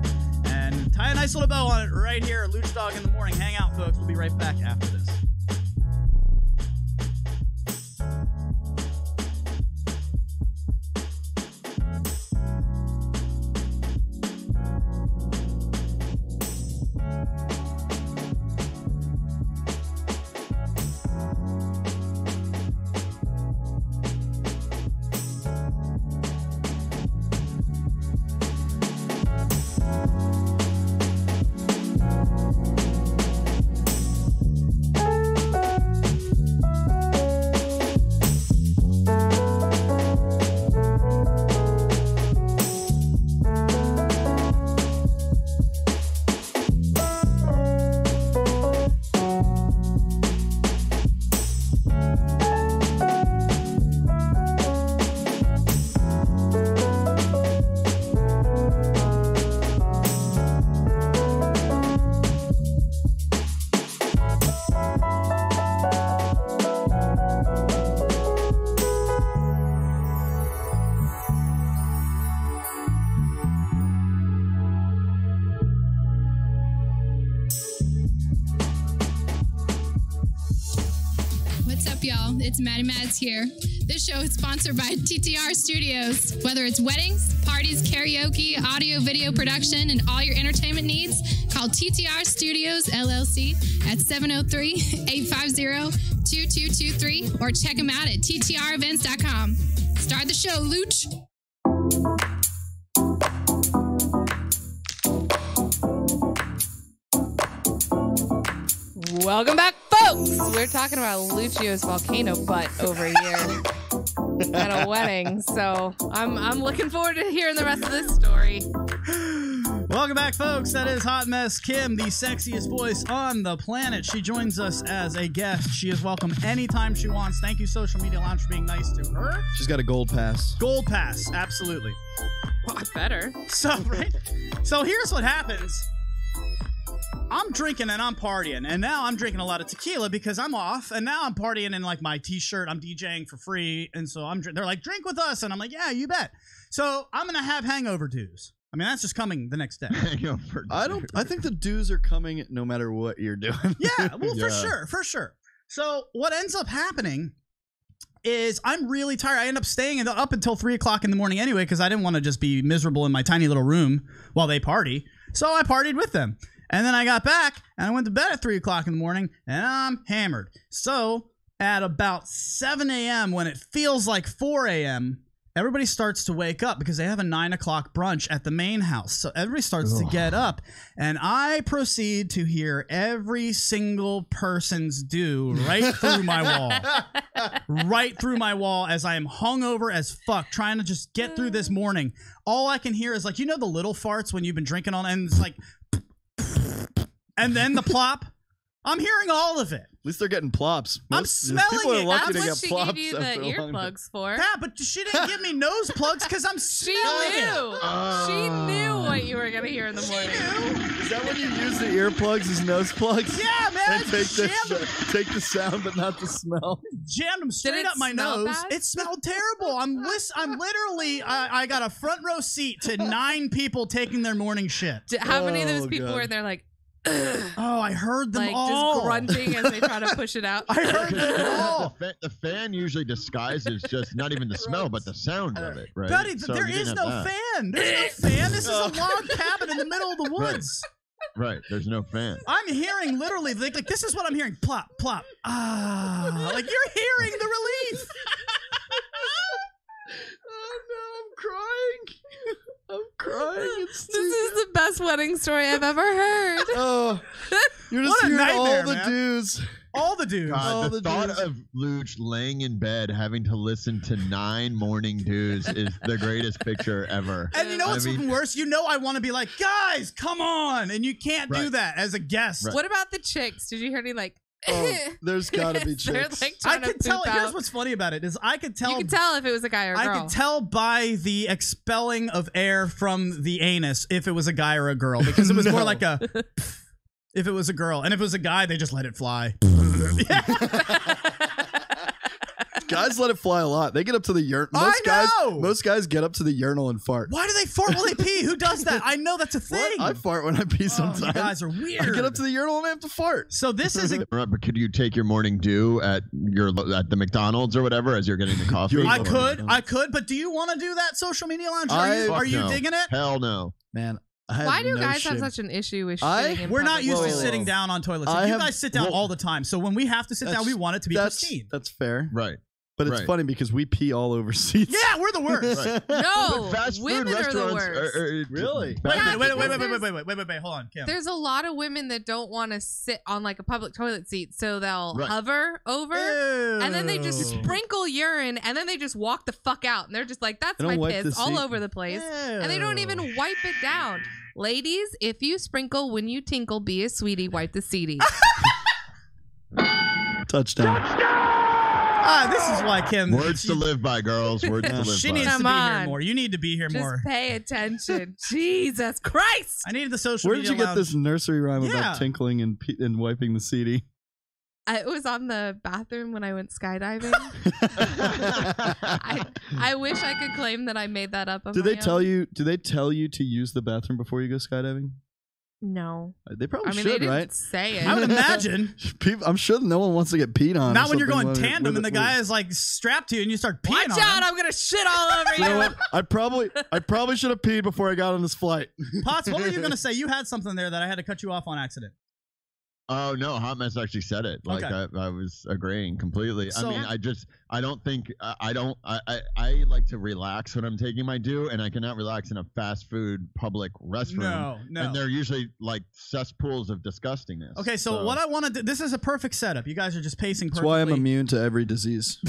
and tie a nice little bow on it right here at Lucdogg in the morning. Hang out, folks. We'll be right back after this. Y'all, it's Maddie Mads here. This show is sponsored by TTR Studios. Whether it's weddings, parties, karaoke, audio, video production, and all your entertainment needs, call TTR Studios LLC at 703-850-2223 or check them out at ttrevents.com. Start the show, Luch. Welcome back, folks. We're talking about Lucio's volcano butt over here at a wedding. So I'm looking forward to hearing the rest of this story. Welcome back, folks. That is Hot Mess Kim, the sexiest voice on the planet. She joins us as a guest. She is welcome anytime she wants. Thank you, Social Media Lounge, for being nice to her. She's got a gold pass. Gold pass, absolutely. Well, I better. So, right? So here's what happens. I'm drinking and I'm partying, and now I'm drinking a lot of tequila because I'm off, and now I'm partying in like my t-shirt. I'm DJing for free, and so they're like, drink with us, and I'm like, yeah, you bet. So I'm gonna have hangover dues. I mean, that's just coming the next day. I think the dues are coming no matter what you're doing. Yeah, well, for sure. So what ends up happening is I'm really tired. I end up staying up until 3 o'clock in the morning anyway because I didn't want to just be miserable in my tiny little room while they party. So I partied with them. And then I got back and I went to bed at 3 o'clock in the morning and I'm hammered. So at about 7 a.m. when it feels like 4 a.m., everybody starts to wake up because they have a 9 o'clock brunch at the main house. So everybody starts to get up, and I proceed to hear every single person's due right through my wall. Right through my wall as I am hungover as fuck, trying to just get through this morning. All I can hear is like, you know the little farts when you've been drinking on, and it's like, and then the plop. I'm hearing all of it. At least they're getting plops. I'm smelling people are it. lucky That's to what get she plops gave you the after a long earplugs for. Yeah, but she didn't give me nose plugs because I'm She smelling it. knew. She knew what you were gonna hear in the morning. Is that when you use the earplugs as nose plugs? Yeah, man. And I jammed take the sound but not the smell. Jammed them straight up my smell nose. bad? It smelled terrible. I'm literally, I got a front row seat to 9 people taking their morning shit. How many of those Oh, people God. were there like, Oh, I heard them like all. just grunting as they try to push it out? I heard them all. The fan usually disguises just not even the smell, but the sound of it, right? Buddy, So there you is didn't no have that. fan. There's no fan. This is a log cabin in the middle of the woods. Right, there's no fan. I'm hearing literally, like this is what I'm hearing. Plop, plop. Ah. Like you're hearing the relief. Oh no, I'm crying. I'm crying. It's This is the best wedding story I've ever heard. Oh, you're just What a hearing all nightmare, the man. dues. All the dudes. God, the thought dudes. of Luch laying in bed having to listen to 9 morning dues is the greatest picture ever. And you know what's I mean- even worse? You know I want to be like, guys, come on. And you can't do Right. that as a guest. Right. What about the chicks? Did you hear any like? Oh, there's gotta be They're, chicks. like, I trying to could tell. poop Here's out. what's funny about it is I could tell. You can tell if it was a guy or a girl. I could tell by the expelling of air from the anus if it was a guy or a girl because it was more like a. If it was a girl, and if it was a guy, they just let it fly. Guys let it fly a lot. They get up to the urinal. I know! Most guys get up to the urinal and fart. Why do they fart while they pee? Who does that? I know that's a thing. What? I fart when I pee Oh, sometimes. you guys are I weird. get up to the urinal and I have to fart. So this is a. Right, but could you take your morning dew at the McDonald's or whatever as you're getting the coffee? I could, but do you want to do that social media lounge? Are you no. digging it? Hell no. Man, I have Why do no guys shame. have such an issue with I- shitting in We're not public used to toilets? sitting down on toilets. I You have- guys sit down all the time. So when we have to sit down, we want it to be pristine. That's fair. Right. But it's Right. funny because we pee all over seats. Yeah, we're the worst. Right. No, But fast food women are the restaurants worst. Really? Wait, Yeah, wait, because wait, hold on, Kim. There's a lot of women that don't want to sit on like a public toilet seat, so they'll Right. hover over, and then they just Ew. sprinkle urine, and then they just walk the fuck out, and they're just like, "That's They my don't wipe the piss all seat. over the place," and they don't even wipe it down. Ladies, if you sprinkle when you tinkle, be a sweetie, wipe the seatie. Touchdown. This is why Kim. Words to live by, girls. Words to live She by. needs to Come be here on. more. You need to be here Just more. pay attention. Jesus Christ! I needed the social Where did media you get lounge. this nursery rhyme Yeah. about tinkling and wiping the CD? It was on the bathroom when I went skydiving. I wish I could claim that I made that up. On Did my they tell own. you? Do they tell you to use the bathroom before you go skydiving? No. They probably I mean, they should, didn't right? say it. I would imagine. I'm sure no one wants to get peed on. or Not when you're something going with- tandem with- and the with- guy is like strapped to you and you start peeing Watch on out! him. I'm gonna shit all over You know you. what? I probably should have peed before I got on this flight. Potts, what were you gonna say? You had something there that I had to cut you off on accident. Oh no, Hot Mess actually said it. Like Okay. I was agreeing completely. So- I mean, I don't think I like to relax when I'm taking my due, and I cannot relax in a fast food public restroom. No. And they're usually like cesspools of disgustingness. Okay, so what I want to do, this is a perfect setup. You guys are just pacing That's perfectly. why I'm immune to every disease.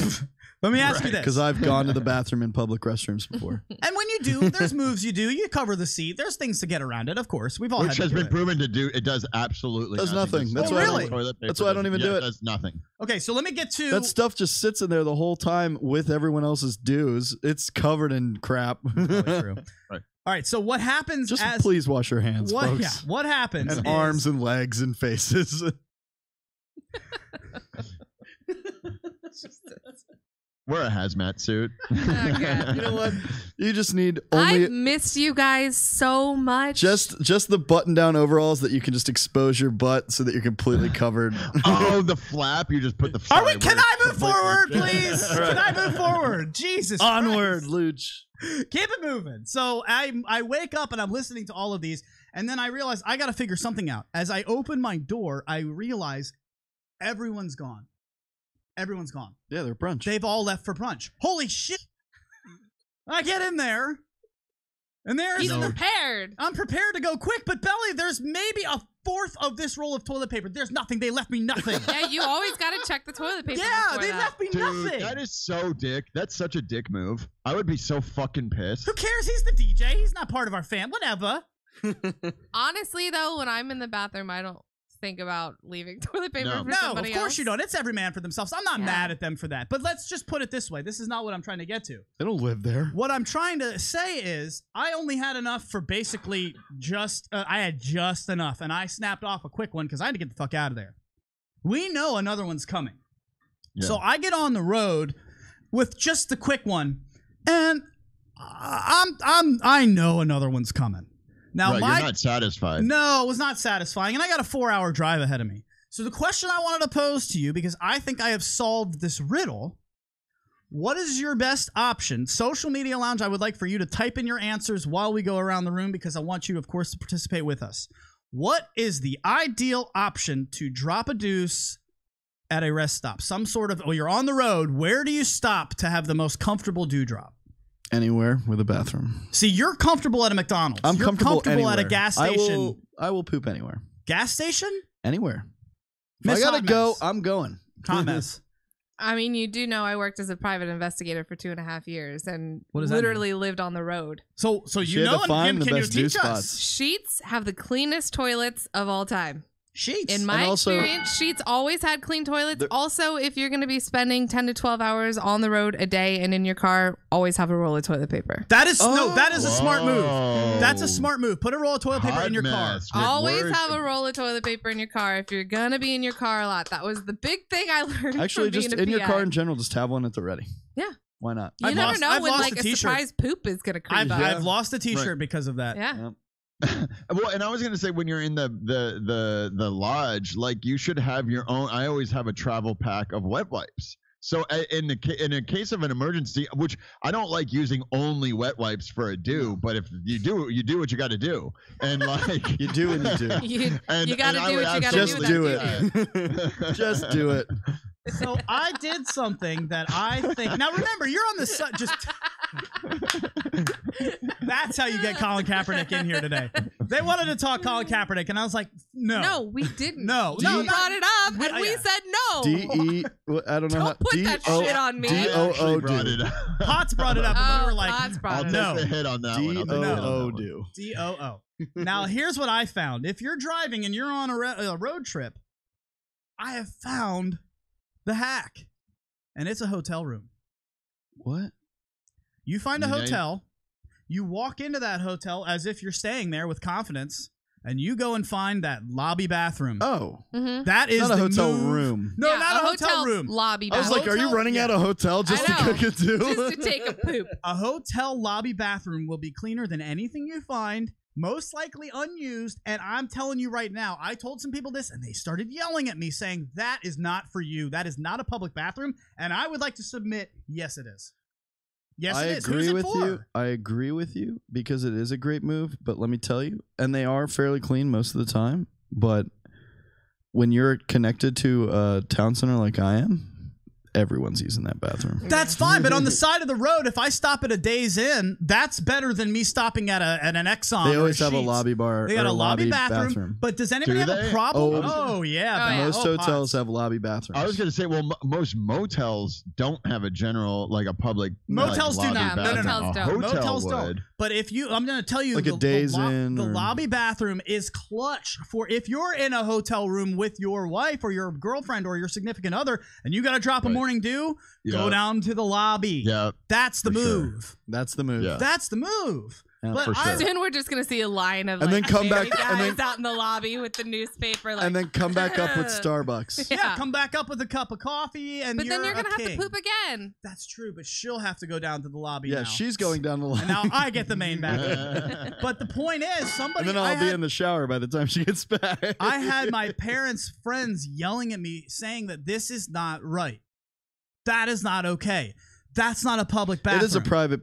Let me ask you this. Because I've gone to the bathroom in public restrooms before. And when you do, there's moves you do. You cover the seat. There's things to get around it, of course. We've all Which had to has do been it. proven to do. It does absolutely Does nothing. nothing. That's why I don't- that's why I don't even do it. It does nothing. Okay, so let me get to... That stuff just sits in there the whole time with everyone else's dues. It's covered in crap. Probably true. Right. All right, so what happens Just as please wash your hands, folks. Yeah, what happens And is, arms and legs and faces. Wear a hazmat suit. Okay. You know what? You just need only I've missed you guys so much. just the button-down overalls that you can just expose your butt so that you're completely covered. Oh, the flap. You just put the. Are we? sorry, Can we're I move completely- forward, please? Can I move forward? Jesus. Onward, Christ. Luch. Keep it moving. So I wake up and I'm listening to all of these, and then I realize I got to figure something out. As I open my door, I realize everyone's gone. Everyone's gone. Yeah, they're brunch. They've all left for brunch. Holy shit! I get in there, and there's He's prepared. I'm prepared to go quick, but Belly, there's maybe a fourth of this roll of toilet paper. There's nothing. They left me nothing. Yeah, you always got to check the toilet paper. Yeah, before they that. left me Dude, nothing. that is so dick. That's such a dick move. I would be so fucking pissed. Who cares? He's the DJ. He's not part of our fam. Whatever. Honestly, though, when I'm in the bathroom, I don't think about leaving toilet paper No. for No, somebody of course else. you don't. It's every man for themselves. I'm not Yeah. mad at them for that. But let's just put it this way. This is not what I'm trying to get to. They don't live there. What I'm trying to say is I only had enough for basically just, I had just enough. And I snapped off a quick one because I had to get the fuck out of there. We know another one's coming. Yeah. So I get on the road with just the quick one. And I know another one's coming. Now, Right, my you're not satisfied. No, it was not satisfying, and I got a 4-hour drive ahead of me. So the question I wanted to pose to you, because I think I have solved this riddle, what is your best option? Social Media Lounge, I would like for you to type in your answers while we go around the room, because I want you, of course, to participate with us. What is the ideal option to drop a deuce at a rest stop? Some sort of, you're on the road, where do you stop to have the most comfortable dewdrop? Anywhere with a bathroom. See, you're comfortable at a McDonald's. I'm You're comfortable at a anywhere. gas station. I will poop anywhere. Gas station? Anywhere. If Miss I gotta Hot go, Mess. I'm going. Hot mess. I mean, you do know I worked as a private investigator for 2.5 years and What does that literally lived on the road. So She you had know, to and find the can you best teach dew us? spots. Sheets have the cleanest toilets of all time. Sheets. In my And also- experience, Sheets always had clean toilets. There- Also, if you're going to be spending 10 to 12 hours on the road a day and in your car, always have a roll of toilet paper. That is no. That is a smart move. Whoa. That's a smart move. Put a roll of toilet paper Hot in your car. mess with Always words. have a roll of toilet paper in your car if you're going to be in your car a lot. That was the big thing I learned Actually, from being just a in your PI. car in general, just have one at the ready. Yeah. Why not? You I've never lost- know I've when lost like a a t-shirt. surprise poop is going to creep up. I've lost a T-shirt Right. because of that. Yeah. Yep. Well, and I was gonna say when you're in the lodge, like you should have your own. I always have a travel pack of wet wipes. So in a case of an emergency, which I don't like using only wet wipes for a do, but if you do what you got to do, and like You do and you do. You got to I do would what you got to Just do. do that's you. it. Just do it. So I did something that I think. Now remember, you're on the just. That's how you get Colin Kaepernick in here today. They wanted to talk Colin Kaepernick, and I was like, no. No, we didn't. No. You No, brought it up, and we yeah. said no. D-E, I don't know how. Don't put that shit on me. I D-O-O actually brought do. it up. Potts brought it up, and we were like, Potts brought I'll it take up. No. the hit on that one. I'll take the hit on that D-O-O one. do. D-O-O. Now, here's what I found. If you're driving and you're on a road trip, I have found the hack, and it's a hotel room. What? You find a You know- hotel, you walk into that hotel as if you're staying there with confidence, and you go and find that lobby bathroom. Oh. Mhm. That is Not a the hotel move. room. No, Yeah, not a hotel room. lobby. I was like, are you hotel- running yeah. out of hotel just to I know. cook a do? Just to take a poop. A hotel lobby bathroom will be cleaner than anything you find, most likely unused, and I'm telling you right now, I told some people this, and they started yelling at me saying, that is not for you. That is not a public bathroom, and I would like to submit, yes, it is. Yes, I it is. agree Who's with it for? you. I agree with you because it is a great move. But let me tell you, and they are fairly clean most of the time. But when you're connected to a town center like I am, everyone's using that bathroom. That's fine, but on the side of the road, if I stop at a Days Inn, that's better than me stopping at an Exxon. They or always have a Sheetz. lobby bar. They got or a lobby bathroom, but does anybody Do have a they? problem? Oh. Oh, yeah. Oh, yeah. Most Oh, hotels Potts. have lobby bathrooms. I was gonna say, well, most motels don't have a general, like a public. Motels do lobby not. No, no, no. bathroom. Motels A don't. hotel Motels would. don't. But if you, I'm going to tell you, Like a Days Inn the or- lobby bathroom is clutch for if you're in a hotel room with your wife or your girlfriend or your significant other, and you got to drop a Right. morning dew, go Yeah. down to the lobby. Yeah. That's the For sure. move. That's the move. Yeah. That's the move. Yeah, But for sure. Soon we're just gonna see a line of And then come married back- and guys then- out in the lobby with the newspaper, And then come back up with Starbucks. Yeah, come back up with a cup of coffee, and But then you're gonna a have to king. poop again. That's true, but she'll have to go down to the lobby. Yeah, now. she's going down the line. And now I get the main bathroom. But the point is, somebody. And then I'll be in the shower by the time she gets back. I had my parents' friends yelling at me saying that this is not right. That is not okay. That's not a public bathroom. It is a private.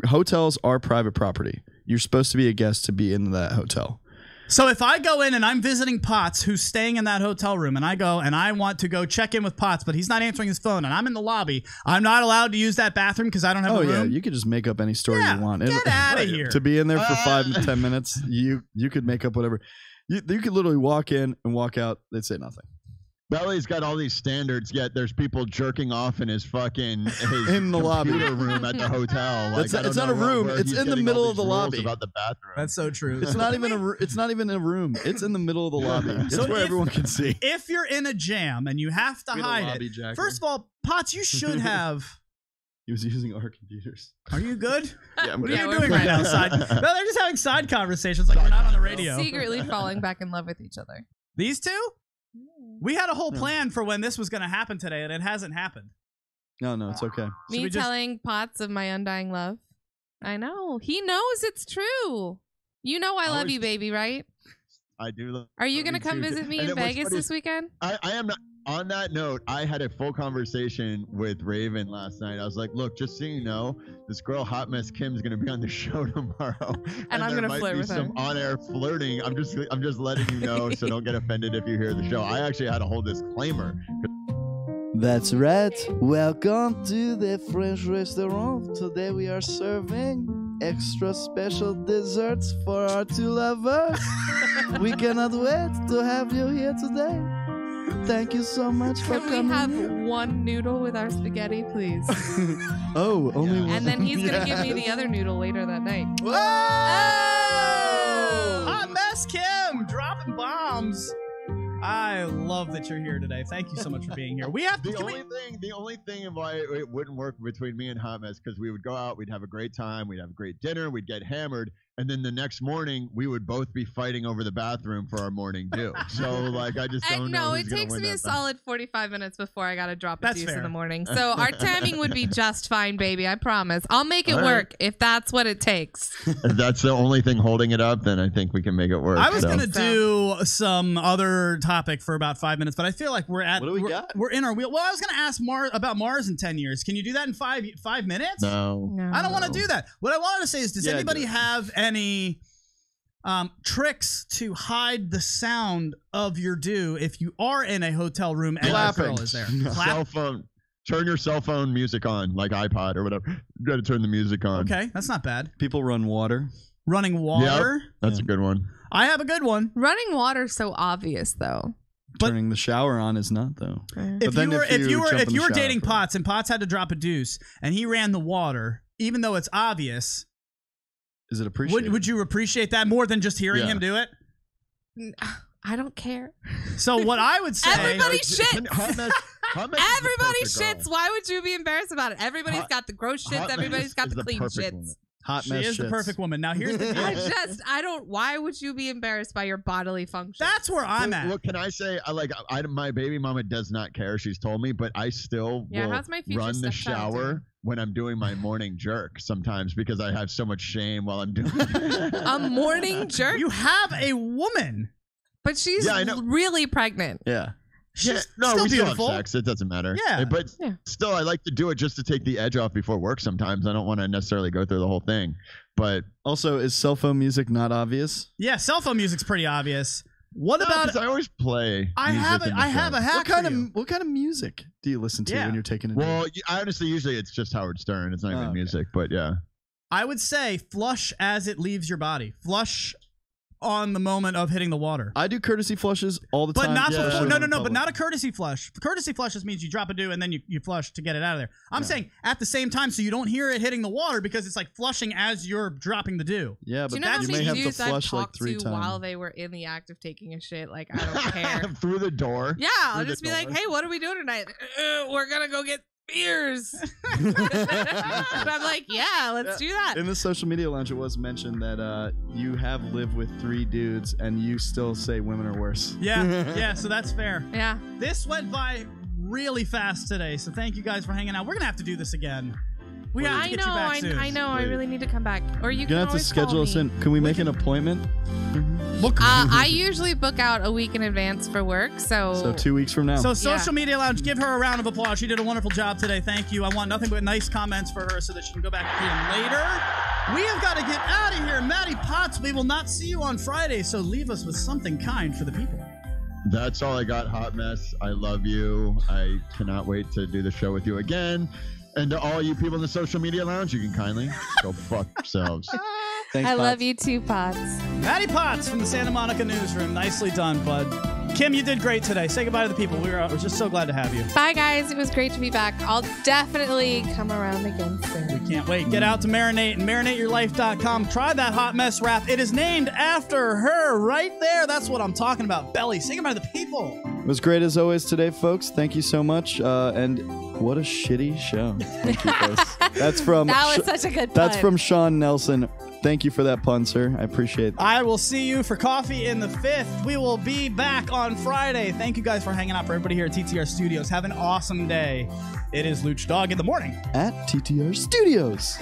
Hotels are private property. You're supposed to be a guest to be in that hotel. So if I go in and I'm visiting Potts, who's staying in that hotel room, and I go and I want to go check in with Potts, but he's not answering his phone, and I'm in the lobby, I'm not allowed to use that bathroom because I don't have a room? Yeah, you could just make up any story you want. Get out of here. To be in there for 5 to 10 minutes, you could make up whatever. You could literally walk in and walk out. They'd say nothing. Belly's got all these standards, yet there's people jerking off in his fucking in the lobby room at the hotel. Like, it's not a room. It's in the middle of the lobby. About the bathroom. That's so true. It's not even a room. It's in the middle of the lobby. It's where everyone can see. If you're in a jam and you have to hide it, first of all, Potts, you should have. He was using our computers. Are you good? Yeah, I'm What good. are you doing right now? No, they're just having side conversations like we're not on the radio. Secretly falling back in love with each other. These two? We had a whole plan for when this was going to happen today, and it hasn't happened. No, it's okay. Me telling Potts of my undying love. I know. He knows it's true. You know I love you, baby, right? I do. Are you going to come visit me in Vegas this weekend? I am not. On that note, I had a full conversation with Raven last night. I was like, look, just so you know, this girl Hot Mess Kim is going to be on the show tomorrow. And I'm going to flirt with her. Some on-air flirting. I'm just letting you know, so don't get offended if you hear the show. I actually had a whole disclaimer. That's right. Welcome to the French restaurant. Today we are serving extra special desserts for our two lovers. We cannot wait to have you here today. Thank you so much for coming. Can we have here. one noodle with our spaghetti, please? Oh, only one. And then he's going to give me the other noodle later that night. Whoa! Hot Mess Kim dropping bombs. I love that you're here today. Thank you so much for being here. We have to. The only thing why it wouldn't work between me and Hot Mess, because we would go out, we'd have a great time, we'd have a great dinner, we'd get hammered, and then the next morning we would both be fighting over the bathroom for our morning dew. So like, I just don't know. No, it takes me a solid 45 minutes before I got to drop a That's deuce fair. in the morning. So our timing would be just fine, baby. I promise. I'll make it All right. work if that's what it takes. If that's the only thing holding it up, then I think we can make it work. I was so. going to do some other topic for about 5 minutes, but I feel like we're at. What do we got? We're in our wheel. Well, I was going to ask about Mars in 10 years. Can you do that in five minutes? No. I don't want to do that. What I wanted to say is, does anybody have any tricks to hide the sound of your do if you are in a hotel room and the girl is there? Cell phone. Turn your cell phone music on, like iPod or whatever. You got to turn the music on. Okay, that's not bad. People run water. Running water. Yep, that's a good one. I have a good one. Running water's so obvious, though. But- Turning the shower on is not though. If you were dating Potts, Potts and Potts had to drop a deuce and he ran the water, even though it's obvious, is it appreciated? would you appreciate that more than just hearing him do it? I don't care. So what I would say, Everybody shits. Everybody shits. shits. Why would you be embarrassed about it? Everybody's got the gross shits. Everybody's got the clean shits. Hot she mess is the shits. perfect woman. Now here's the deal. I don't. Why would you be embarrassed by your bodily function? That's where I'm at. What can I say? My baby mama does not care. She's told me, but I still will how's my future run the stepchild shower doing? when I'm doing my morning jerk sometimes because I have so much shame while I'm doing it. A morning jerk? You have a woman. But she's I know. really pregnant. Yeah. She's no, still we beautiful. still have sex. It doesn't matter. Yeah. But still, I like to do it just to take the edge off before work sometimes. I don't want to necessarily go through the whole thing. But also, is cell phone music not obvious? Yeah, cell phone music's pretty obvious. What no, about? I always play. I have a hack for you. What kind of music do you listen to when you're taking a date? Well, I honestly, usually it's just Howard Stern. It's not even music, but yeah. I would say flush as it leaves your body. Flush on the moment of hitting the water. I do courtesy flushes all the But time. not before. No, public. but not a courtesy flush. Courtesy flushes means you drop a do and then you flush to get it out of there. I'm saying at the same time so you don't hear it hitting the water because it's like flushing as you're dropping the do. Yeah, but Do you know how you many may have to dudes I've flush like talked 3 to times. while they were in the act of taking a shit? Like, I don't care. Through the door. Yeah, I'll Through just the be like, door. hey, what are we doing tonight? We're going to go get beers. And I'm like, yeah, let's do that. In the social media lounge, it was mentioned that you have lived with 3 dudes and you still say women are worse. Yeah, so that's fair. Yeah. This went by really fast today, so thank you guys for hanging out. We're going to have to do this again. We got to get you back soon. I know. I really need to come back. Or you You're can going to have to always schedule call us me. in. Can we make an appointment? I usually book out a week in advance for work, So 2 weeks from now. So Social Media Lounge, give her a round of applause. She did a wonderful job today. Thank you. I want nothing but nice comments for her so that she can go back again later. We have got to get out of here. Maddie Potts, we will not see you on Friday, so leave us with something kind for the people. That's all I got, Hot Mess. I love you. I cannot wait to do the show with you again. And to all you people in the Social Media Lounge, you can kindly go fuck yourselves. Thanks, I Pops. love you too, Potts. Maddie Potts from the Santa Monica Newsroom. Nicely done, bud. Kim, you did great today. Say goodbye to the people. We're just so glad to have you. Bye, guys. It was great to be back. I'll definitely come around again soon. We can't wait. Get out to Marinate and marinateyourlife.com. Try that hot mess wrap. It is named after her right there. That's what I'm talking about. Belly, say goodbye to the people. It was great as always today, folks. Thank you so much. And what a shitty show. Thank you, folks. That's from That was such a good pun. That's from Sean Nelson. Thank you for that pun, sir. I appreciate it. I will see you for coffee in the 5th. We will be back on Friday. Thank you guys for hanging out. For everybody here at TTR Studios, have an awesome day. It is Lucdogg in the morning At TTR Studios.